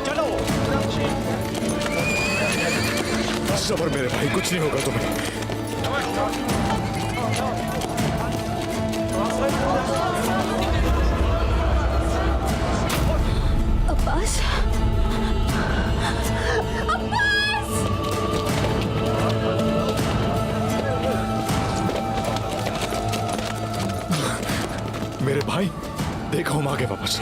चलो सबर मेरे भाई, कुछ नहीं होगा तुम्हें। अब्बास, मेरे भाई देखो, हम आगे वापस।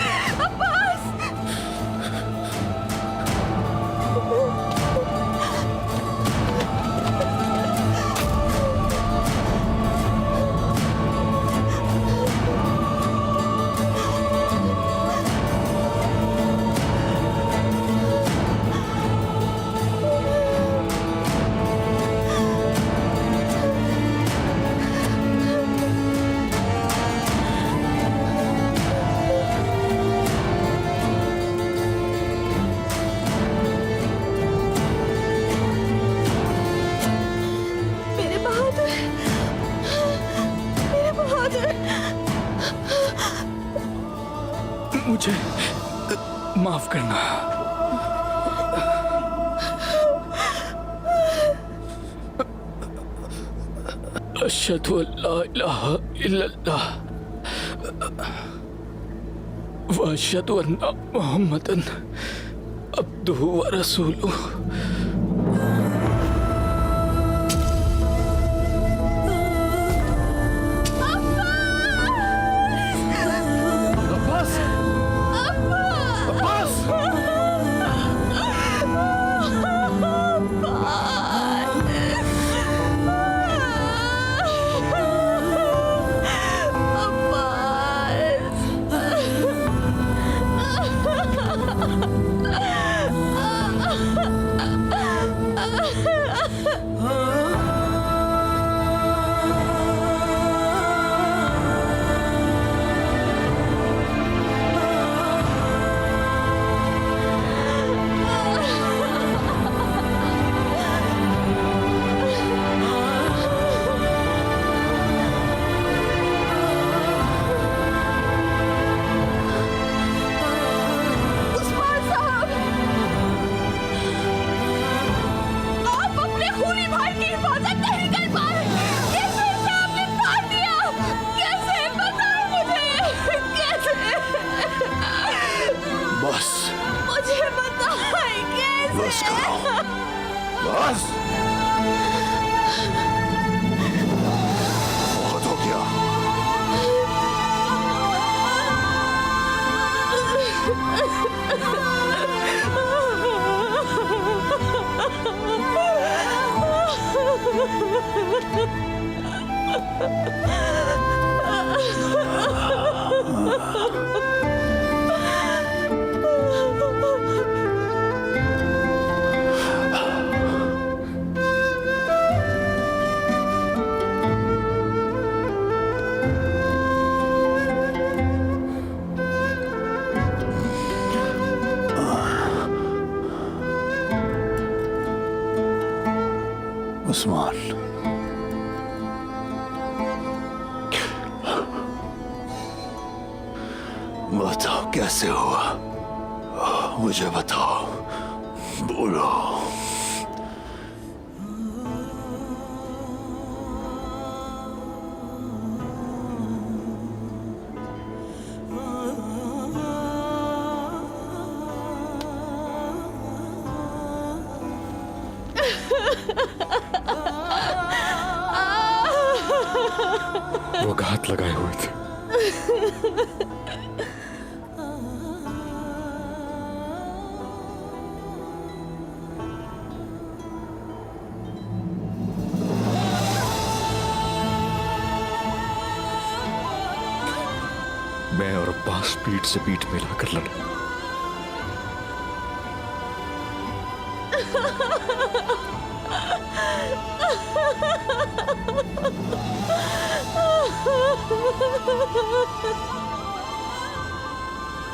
मुझे माफ करना। अशहदु अल्ला इलाहा इल्लल्लाह व अशहदु अन्ना मुहम्मदन अब्दुहु व रसूलुहु। बहुत हो गया। उस्मान, बताओ कैसे हुआ? मुझे बताओ, बोलो। वो घात लगाए हुए थे। मैं और अब्बास पीठ से पीठ मिलाकर लड़े।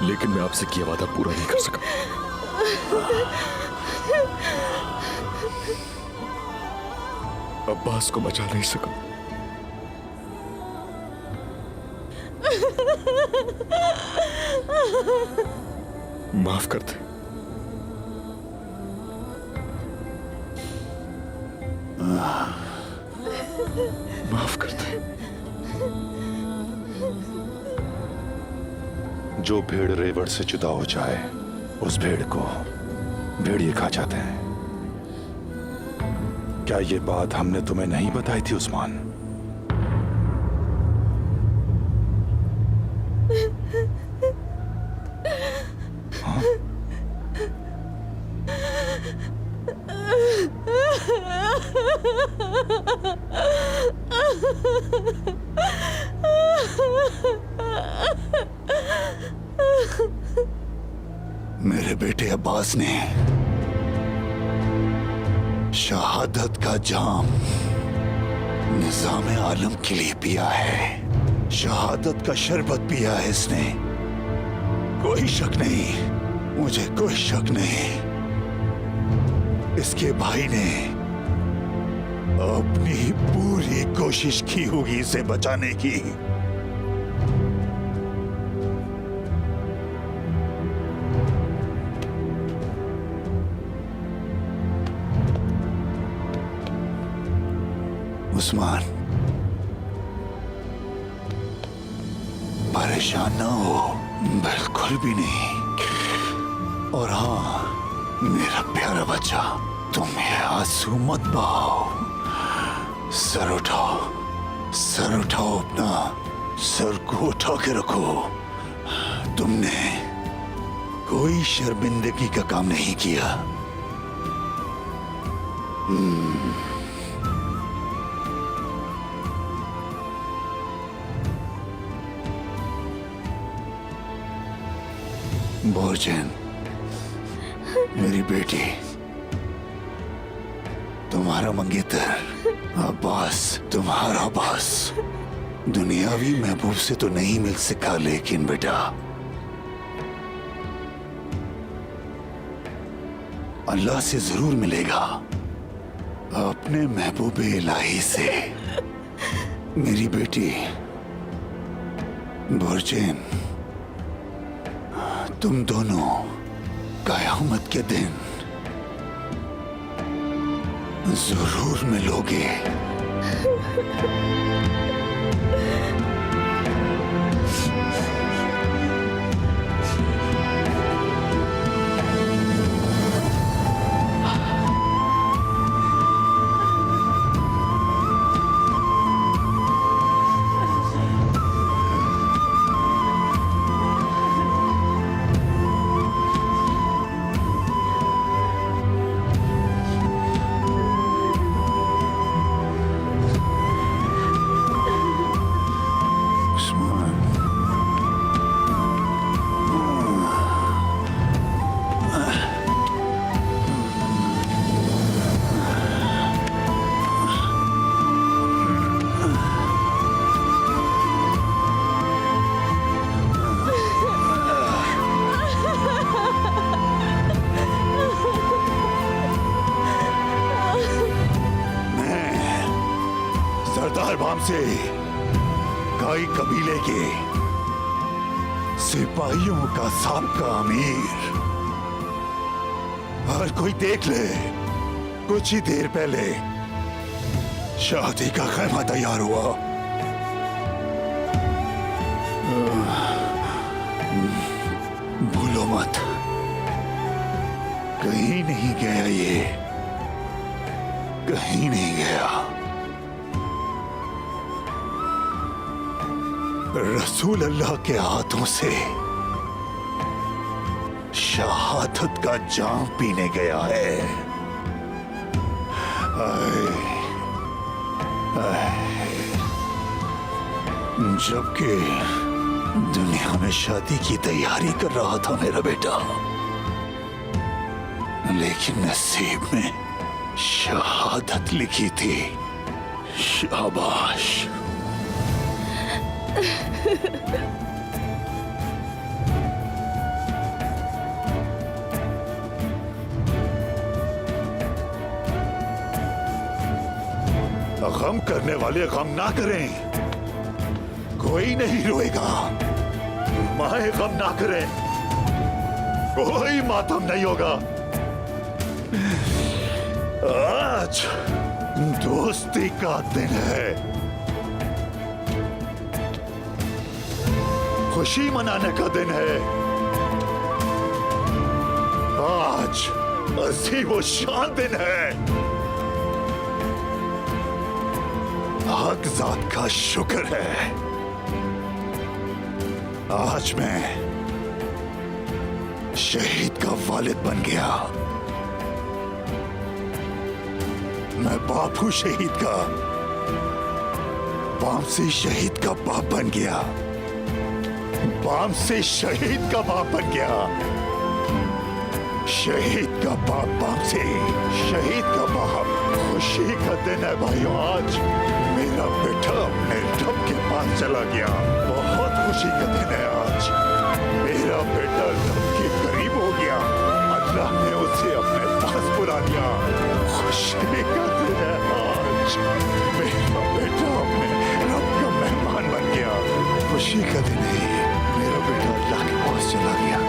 लेकिन मैं आपसे किया वादा पूरा नहीं कर सका। अब्बास को बचा नहीं सका। माफ कर दे। माफ कर दे। जो भेड़ रेवड़ से जुदा हो जाए उस भेड़ को भेड़िए खा जाते हैं। क्या ये बात हमने तुम्हें नहीं बताई थी उस्मान? हाँ? मेरे बेटे अब्बास ने शहादत का जाम निजाम आलम के लिए पिया है। शहादत का शरबत पिया है इसने। कोई शक नहीं, मुझे कोई शक नहीं। इसके भाई ने अपनी पूरी कोशिश की होगी इसे बचाने की। उस्मान, परेशान ना हो, बिल्कुल भी नहीं। और हाँ मेरा प्यारा बच्चा, तुम ये आंसू मत बहाओ। सर उठाओ, सर उठाओ, अपना सर को उठा के रखो। तुमने कोई शर्मिंदगी का काम नहीं किया। बोरचैन, मेरी बेटी, तुम्हारा मंगेतर अब्बास, तुम्हारा अब्बास दुनियावी महबूब से तो नहीं मिल सका, लेकिन बेटा अल्लाह से जरूर मिलेगा, अपने महबूब इलाही से। मेरी बेटी बोरचैन, तुम दोनों कयामत के दिन जरूर मिलोगे। सरदार बामसे काई कबीले के सिपाहियों का साबका अमीर। हर कोई देख ले, कुछ ही देर पहले शादी का खैमा तैयार हुआ। भूलो मत, कहीं नहीं गया ये, कहीं नहीं गया। रसूल अल्लाह के हाथों से शहादत का जाम पीने गया है। जबकि दुनिया में शादी की तैयारी कर रहा था मेरा बेटा, लेकिन नसीब में शहादत लिखी थी। शाबाश। गम करने वाले गम ना करें, कोई नहीं रोएगा। माए गम ना करें, कोई मातम नहीं होगा। आज दोस्ती का दिन है, खुशी मनाने का दिन है। आज अजीब व शान दिन है। हक ज़ात का शुक्र है, आज मैं शहीद का वालिद बन गया। मैं बाप हूं शहीद का, बामसी शहीद का बाप बन गया। बामसी शहीद का बाप बन गया। शहीद का बाप बामसी, शहीद का बाप। खुशी का दिन है भाइयों आज। मेरा बेटा अपने रब के पास चला गया। बहुत खुशी का दिन है आज। मेरा बेटा रब के करीब हो गया। अल्लाह ने उसे अपने पास बुला लिया। खुशी का दिन है आज। मेरा बेटा अपने रब का मेहमान बन गया। खुशी का दिन है ये। मेरा बेटा अल्लाह के पास चला गया।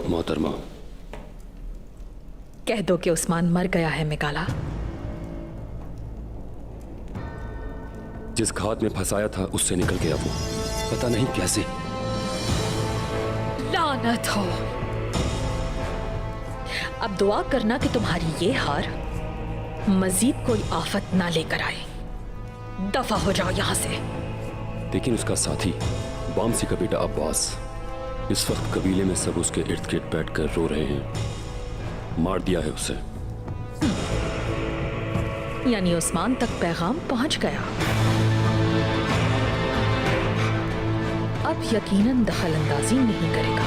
मोहतरमा, कह दो कि उस्मान मर गया है मिकाला। जिस घात में फंसाया था उससे निकल गया वो, पता नहीं कैसे। लानत हो। अब दुआ करना कि तुम्हारी ये हार मजीद कोई आफत ना लेकर आए। दफा हो जाओ यहां से। लेकिन उसका साथी बामसी का बेटा अब्बास इस वक्त कबीले में सब उसके इर्द गिर्द बैठकर रो रहे हैं। मार दिया है उसे। यानी उस्मान तक पैगाम पहुंच गया। अब यकीनन दखल अंदाजी नहीं करेगा।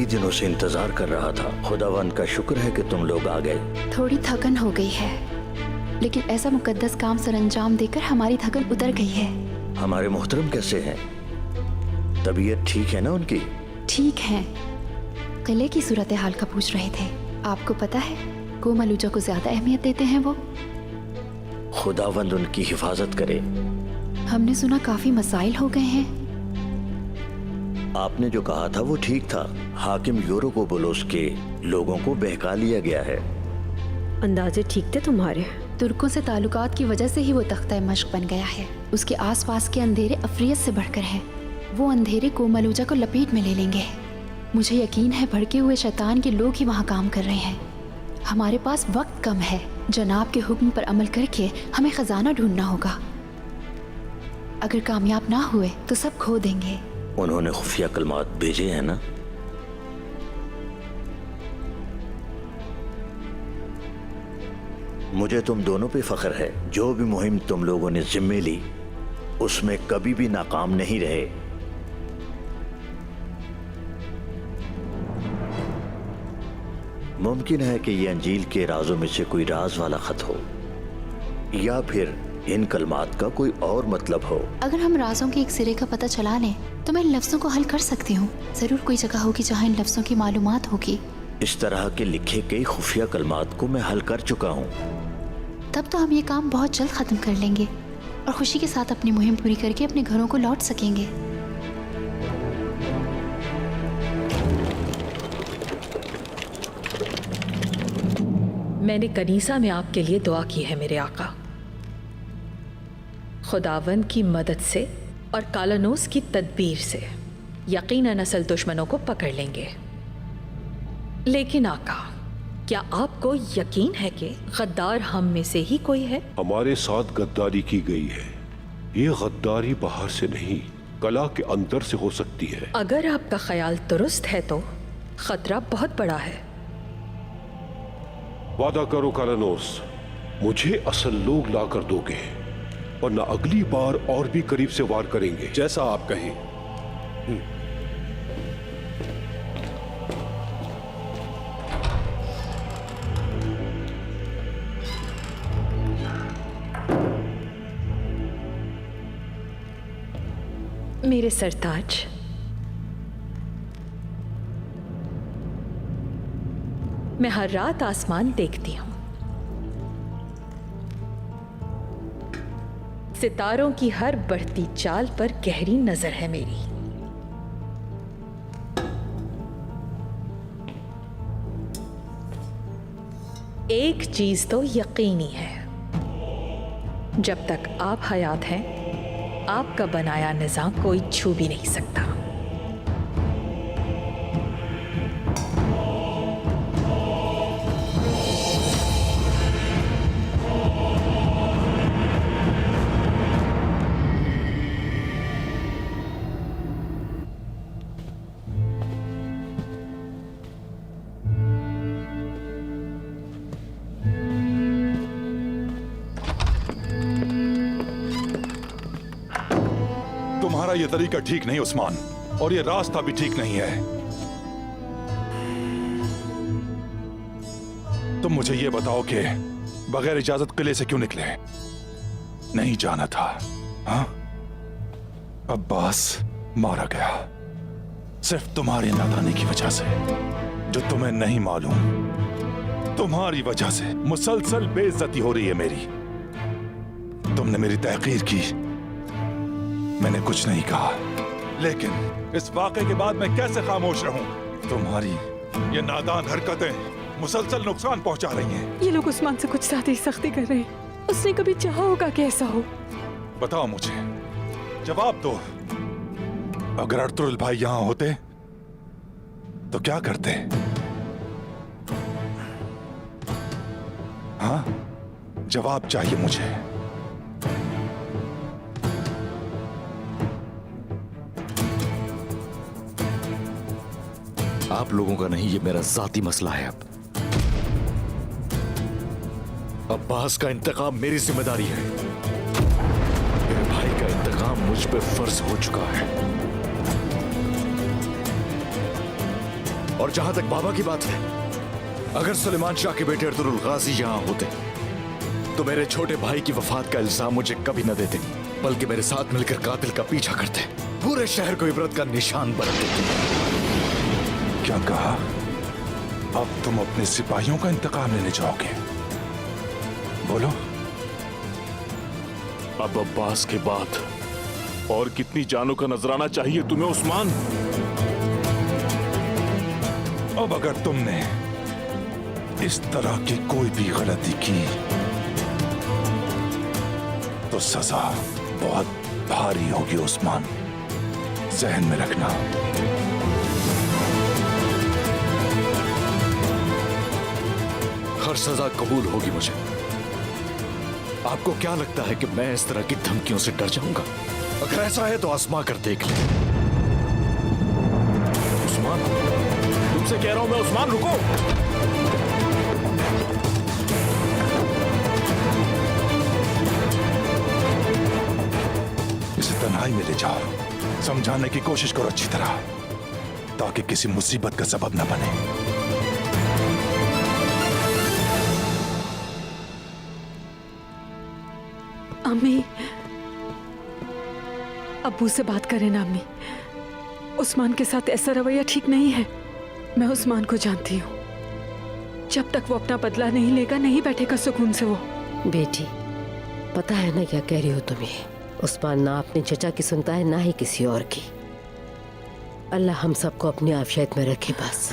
कई दिनों से इंतजार कर रहा था। खुदावंद का शुक्र है कि तुम लोग आ गए। थोड़ी थकन हो गई है, लेकिन ऐसा मुकद्दस काम सरअंजाम देकर हमारी थकन उतर गई है। हमारे मोहतरम कैसे हैं? तबीयत ठीक है ना उनकी? ठीक है। किले की सूरत हाल का पूछ रहे थे। आपको पता है कोमलूजा को ज्यादा अहमियत देते हैं वो। खुदावंद उनकी हिफाजत करे। हमने सुना काफी मसाइल हो गए हैं। आपने जो कहा था वो ठीक था। हाकिम यूरोकोबुलोस के लोगों को बहका लिया गया है। अंदाजे ठीक थे तुम्हारे। तुर्कों से ताल्लुकात की वजह से ही वो तख्ता मश्क बन गया है। उसके आसपास के अंधेरे अफरियत से बढ़कर हैं। वो अंधेरे कोमलूजा को लपेट में ले लेंगे। मुझे यकीन है भड़के हुए शैतान के लोग ही वहाँ काम कर रहे हैं। हमारे पास वक्त कम है। जनाब के हुक्म पर अमल करके हमें खजाना ढूंढना होगा। अगर कामयाब ना हुए तो सब खो देंगे। उन्होंने खुफिया कलमात भेजे हैं ना? मुझे तुम दोनों पे फख्र है। जो भी मुहिम तुम लोगों ने जिम्मे ली उसमें कभी भी नाकाम नहीं रहे। मुमकिन है कि ये अंजील के राजों में से कोई राज वाला खत हो, या फिर इन कलमात का कोई और मतलब हो। अगर हम राजों के एक सिरे का पता चला लें तो मैं इन लफ्जों को हल कर सकती हूँ। जरूर कोई जगह होगी जहाँ इन लफ्जों की मालूमात होगी। इस तरह के लिखे कई खुफिया कलमात को मैं हल कर चुका हूँ। तब तो हम ये काम बहुत जल्द खत्म कर लेंगे और खुशी के साथ अपनी मुहिम पूरी करके अपने घरों को लौट सकेंगे। मैंने कनीसा में आपके लिए दुआ की है मेरे आका। खुदावंद की मदद से और कालानोस की तदबीर से यकीनन असल दुश्मनों को पकड़ लेंगे। लेकिन आका, क्या आपको यकीन है कि गद्दार हम में से ही कोई है? हमारे साथ गद्दारी की गई है। ये गद्दारी बाहर से नहीं, कला के अंदर से हो सकती है। अगर आपका ख्याल दुरुस्त है तो खतरा बहुत बड़ा है। वादा करो कालानोस, मुझे असल लोग ला कर दोगे, वरना अगली बार और भी करीब से वार करेंगे। जैसा आप कहें। मेरे सरताज, मैं हर रात आसमान देखती हूं। सितारों की हर बढ़ती चाल पर गहरी नजर है मेरी। एक चीज तो यकीनी है, जब तक आप हयात हैं, आपका बनाया निजाम कोई छू भी नहीं सकता। तुम्हारा ये तरीका ठीक नहीं उस्मान, और ये रास्ता भी ठीक नहीं है। तुम मुझे ये बताओ कि बगैर इजाजत किले से क्यों निकले? नहीं जाना था, हाँ? अब्बास मारा गया सिर्फ तुम्हारी नादानी की वजह से, जो तुम्हें नहीं मालूम। तुम्हारी वजह से मुसलसल बेइज्जती हो रही है मेरी। तुमने मेरी तहकीर की, मैंने कुछ नहीं कहा, लेकिन इस वाक़े के बाद मैं कैसे खामोश रहूं? तुम्हारी ये नादान हरकतें मुसलसल नुकसान पहुंचा रही हैं। ये लोग उस्मान से कुछ ज्यादा ही सख्ती कर रहे हैं। उसने कभी चाहा होगा कि ऐसा हो? बताओ मुझे, जवाब दो। अगर अर्तुगरुल भाई यहां होते तो क्या करते? हाँ, जवाब चाहिए मुझे। आप लोगों का नहीं, ये मेरा जाती मसला है। अब अब्बास का इंतकाम मेरी जिम्मेदारी है। मेरे भाई का इंतकाम मुझ पे फर्ज हो चुका है, और जहां तक बाबा की बात है, अगर सुलेमान शाह के बेटे अर्तुगरुल गाजी यहां होते तो मेरे छोटे भाई की वफात का इल्जाम मुझे कभी न देते, बल्कि मेरे साथ मिलकर कातिल का पीछा करते, पूरे शहर को इबरत का निशान बना देते। क्या कहा? अब तुम अपने सिपाहियों का इंतकाम लेने जाओगे? बोलो। अब अब्बास के बाद और कितनी जानों का नजराना चाहिए तुम्हें उस्मान? अब अगर तुमने इस तरह की कोई भी गलती की तो सजा बहुत भारी होगी उस्मान, जहन में रखना। हर सजा कबूल होगी मुझे। आपको क्या लगता है कि मैं इस तरह की धमकियों से डर जाऊंगा? अगर ऐसा है तो आजमा कर देख ले। उस्मान, तुमसे कह रहा हूं मैं, उस्मान रुको। इसे तन्हाई में ले जाओ, समझाने की कोशिश करो अच्छी तरह, ताकि किसी मुसीबत का सबब न बने। अम्मी, अब्बू से बात करें ना अम्मी। उस्मान के साथ ऐसा रवैया ठीक नहीं है। मैं उस्मान को जानती हूँ, जब तक वो अपना बदला नहीं लेगा नहीं बैठेगा सुकून से वो। बेटी, पता है ना क्या कह रही हो तुम्हें? उस्मान ना अपने चचा की सुनता है ना ही किसी और की। अल्लाह हम सबको अपनी आफियत में रखे बस।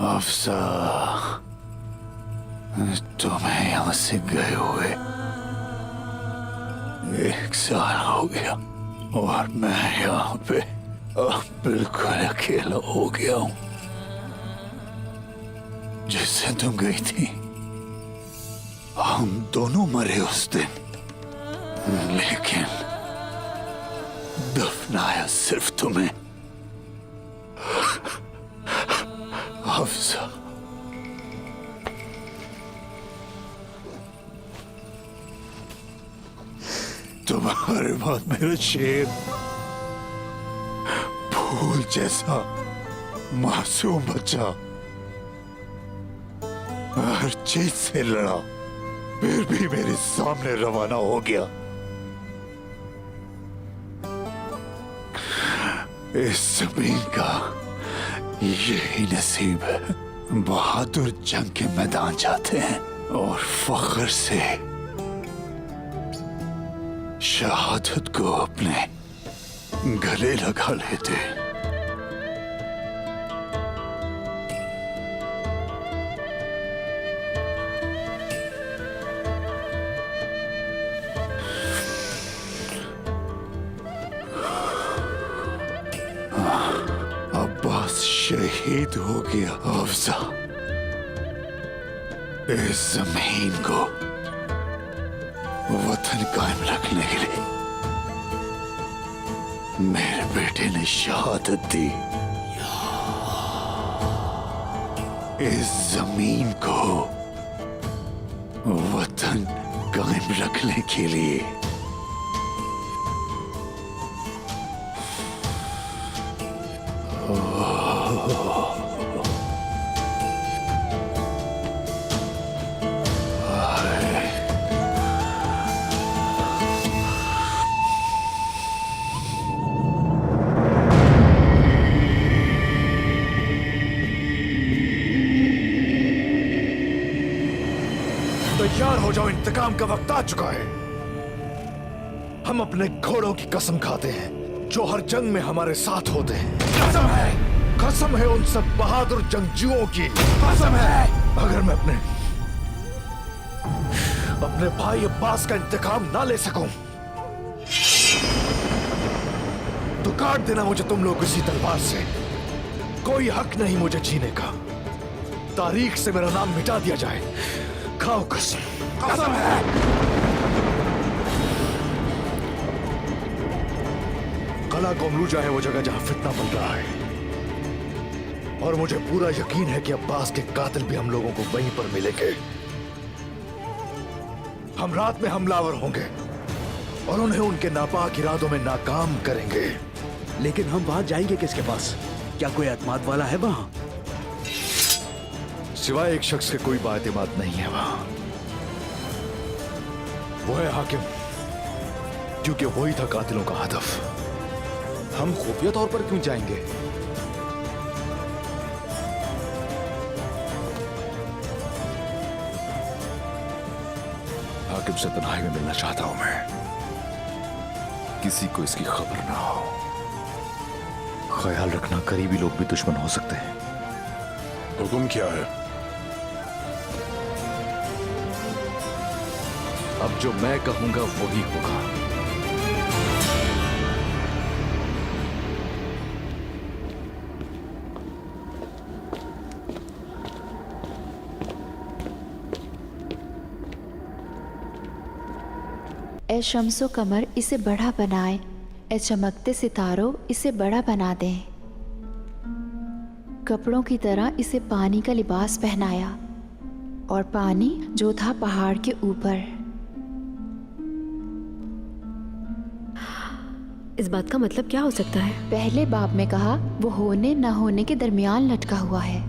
अफसा, तुम्हें यहां से गए हुए 1 साल हो गया और मैं यहाँ पे बिल्कुल अकेला हो गया हूँ। जिससे तुम गई थी हम दोनों मरे उस दिन, लेकिन दफनाया सिर्फ तुम्हें। अफसा, तुम्हारे बाद मेरा शेर फूल जैसा मासूम बच्चा हर चीज से लड़ा, फिर भी मेरे सामने रवाना हो गया। इस जमीन का यही नसीब है। बहादुर जंग के मैदान जाते हैं और फख्र से शहादत को अपने गले लगा लेते। शहीद हो गया हाफजा। इस जमीन को वतन कायम रखने के लिए मेरे बेटे ने शहादत दी। इस जमीन को वतन कायम रखने के लिए तैयार हो जाओ, इंतकाम का वक्त आ चुका है। हम अपने घोड़ों की कसम खाते हैं जो हर जंग में हमारे साथ होते हैं। कसम है उन सब बहादुर जंगजुओं की। कसम है अगर मैं अपने भाई अब्बास का इंतकाम ना ले सकूं तो काट देना मुझे तुम लोग इसी तलवार से। कोई हक नहीं मुझे जीने का। तारीख से मेरा नाम मिटा दिया जाए। खाओ कसम। कसम है। कला कोमलूजा है वो जगह जहां फितना बन रहा है, और मुझे पूरा यकीन है कि अब्बास के कातिल भी हम लोगों को वहीं पर मिलेंगे। हम रात में हमलावर होंगे और उन्हें उनके नापाक इरादों में नाकाम करेंगे। लेकिन हम वहां जाएंगे किसके पास? क्या कोई एतमाद वाला है वहां? सिवाय एक शख्स के कोई बाएतमाद नहीं है वहां। वो है हाकिम, क्योंकि वही था कातिलों का हदफ। हम खुफिया तौर पर क्यों जाएंगे? हाकिम से तन्हाई में मिलना चाहता हूं मैं। किसी को इसकी खबर ना हो। ख्याल रखना, करीबी लोग भी दुश्मन हो सकते हैं। हुक्म क्या है? अब जो मैं कहूंगा वही होगा। ए शम्सो कमर, इसे बड़ा बनाए। ए चमकते सितारों, इसे बड़ा बना दें। कपड़ों की तरह इसे पानी का लिबास पहनाया, और पानी जो था पहाड़ के ऊपर। इस बात का मतलब क्या हो सकता है? पहले बाब में कहा वो होने न होने के दरमियान लटका हुआ है।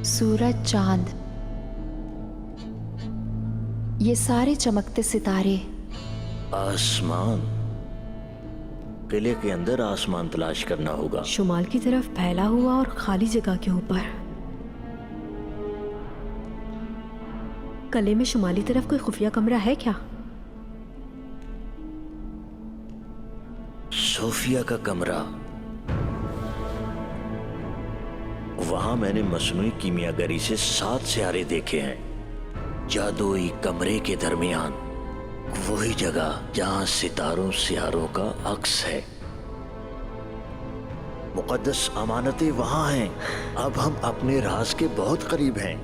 सूरज, चांद, ये सारे चमकते सितारे। आसमान। किले के अंदर आसमान तलाश करना होगा। शुमाल की तरफ फैला हुआ और खाली जगह के ऊपर। किले में शुमाली तरफ कोई खुफिया कमरा है क्या? सोफिया का कमरा। वहां मैंने मसनूई कीमियागरी से 7 सियारे देखे हैं। जादुई कमरे के दरमियान वही जगह जहां सितारों सियारों का अक्स है। मुकद्दस अमानतें वहां हैं। अब हम अपने राज के बहुत करीब हैं।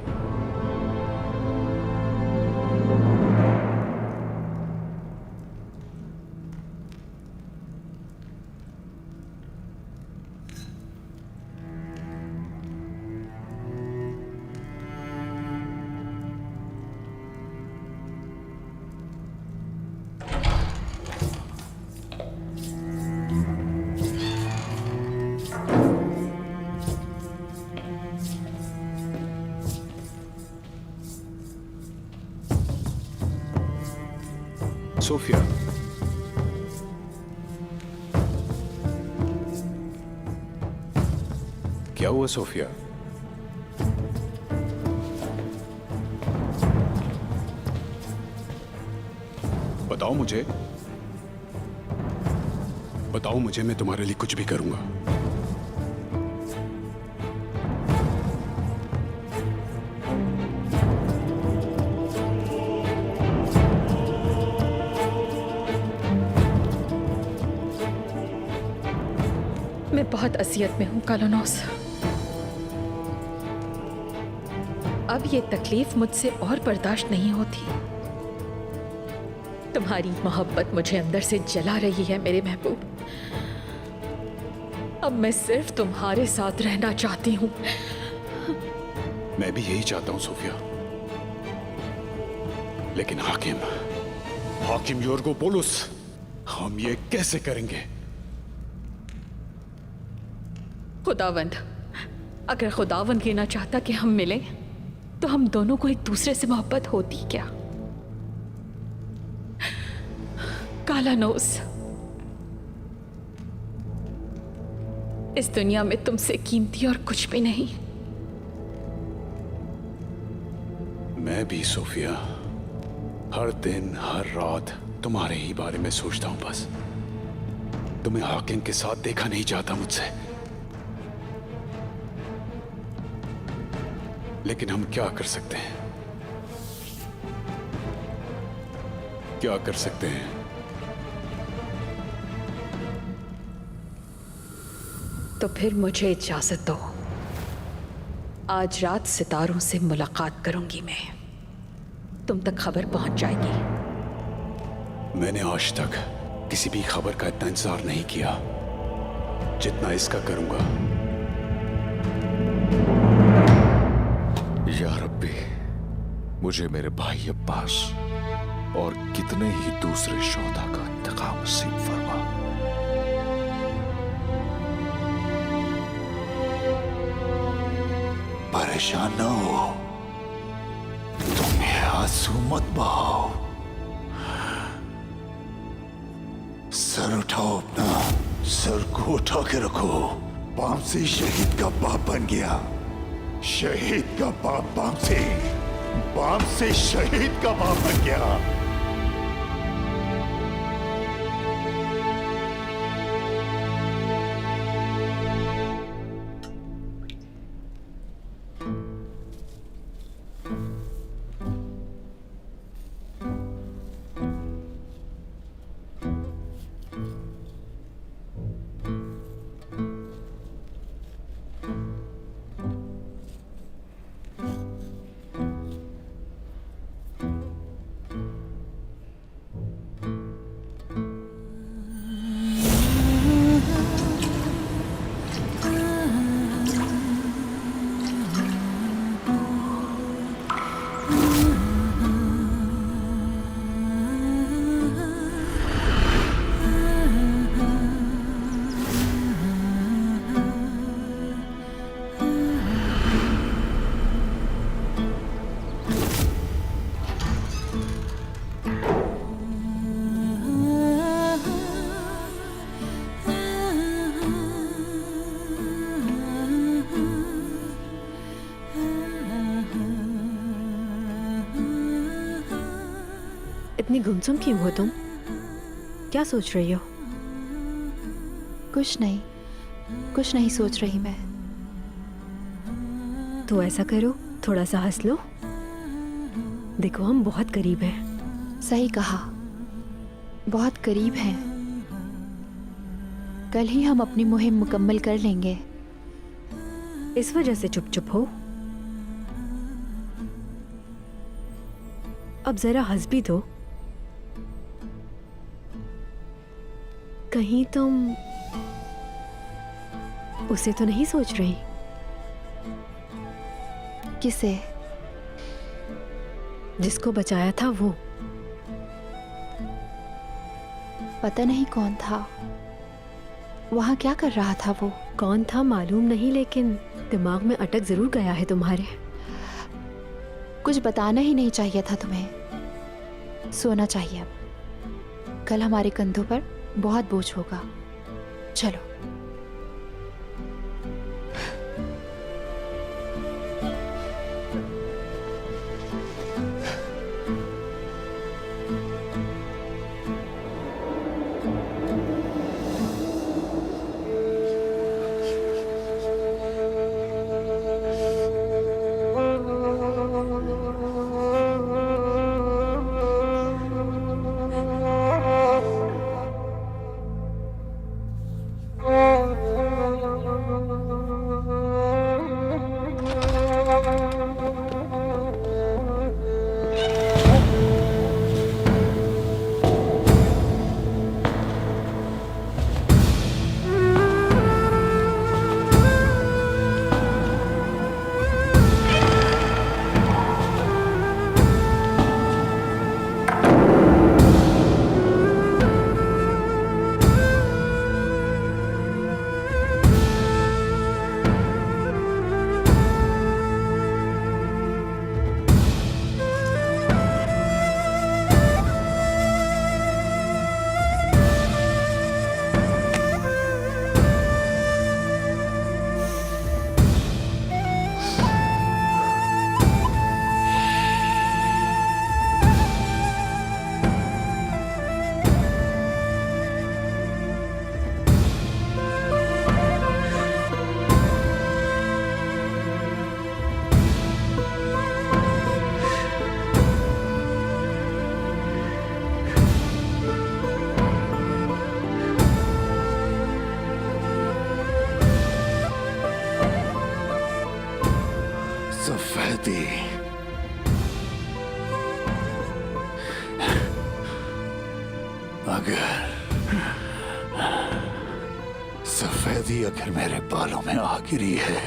सोफिया, क्या हुआ सोफिया? बताओ मुझे, मैं तुम्हारे लिए कुछ भी करूंगा। मैं बहुत असियत में हूं कालोनोस। अब ये तकलीफ मुझसे और बर्दाश्त नहीं होती। तुम्हारी मोहब्बत मुझे अंदर से जला रही है मेरे महबूब। अब मैं सिर्फ तुम्हारे साथ रहना चाहती हूँ। मैं भी यही चाहता हूं सोफिया, लेकिन हाकिम योर्गो पोलुस, हम ये कैसे करेंगे? खुदावंद, अगर खुदावंद ये ना चाहता कि हम मिलें, तो हम दोनों को एक दूसरे से मोहब्बत होती क्या? कालानोस, इस दुनिया में तुमसे कीमती और कुछ भी नहीं। मैं भी सोफिया, हर दिन हर रात तुम्हारे ही बारे में सोचता हूं। बस तुम्हें हाकिम के साथ देखा नहीं जाता मुझसे। लेकिन हम क्या कर सकते हैं? क्या कर सकते हैं? तो फिर मुझे इजाजत दो। आज रात सितारों से मुलाकात करूंगी मैं। तुम तक खबर पहुंच जाएगी। मैंने आज तक किसी भी खबर का इतना इंतजार नहीं किया जितना इसका करूंगा। या रब्बी, मुझे मेरे भाई अब्बास और कितने ही दूसरे शोधा का इंतकाम नसीब फरमा। परेशान न हो, तुम्हें आंसू मत बहाओ। सर उठाओ अपना, सर को उठा के रखो। बामसी शहीद का बाप बन गया। शहीद का बाप बामसी शहीद का बाप बन गया। इतनी गुमसुम क्यों हो तुम? क्या सोच रही हो? कुछ नहीं सोच रही मैं। तो ऐसा करो, थोड़ा सा हंस लो। देखो हम बहुत करीब हैं। सही कहा, बहुत करीब हैं। कल ही हम अपनी मुहिम मुकम्मल कर लेंगे। इस वजह से चुप चुप हो। अब जरा हंस भी दो। कहीं तुम उसे तो नहीं सोच रही? किसे? जिसको बचाया था वो। पता नहीं कौन था, वहां क्या कर रहा था वो। कौन था मालूम नहीं, लेकिन दिमाग में अटक जरूर गया है तुम्हारे। कुछ बताना ही नहीं चाहिए था तुम्हें। सोना चाहिए अब। कल हमारे कंधों पर बहुत बोझ होगा। चलो। अगर सफेदी अगर मेरे बालों में आ गिरी है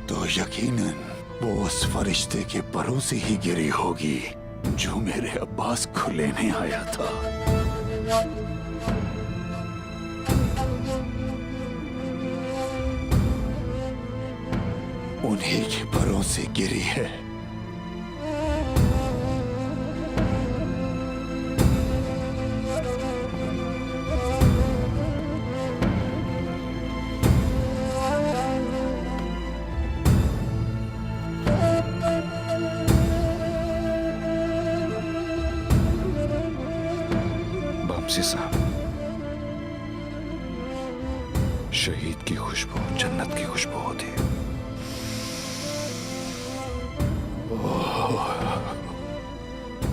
तो यकीनन वो उस फरिश्ते के परों से ही गिरी होगी जो मेरे अब्बास को लेने आया था। उन्हीं के परों से गिरी है। बमसी साहब, शहीद की खुशबू जन्नत की खुशबू होती है।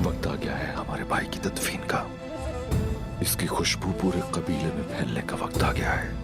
वक्त आ गया है हमारे भाई की तदफीन का। इसकी खुशबू पूरे कबीले में फैलने का वक्त आ गया है।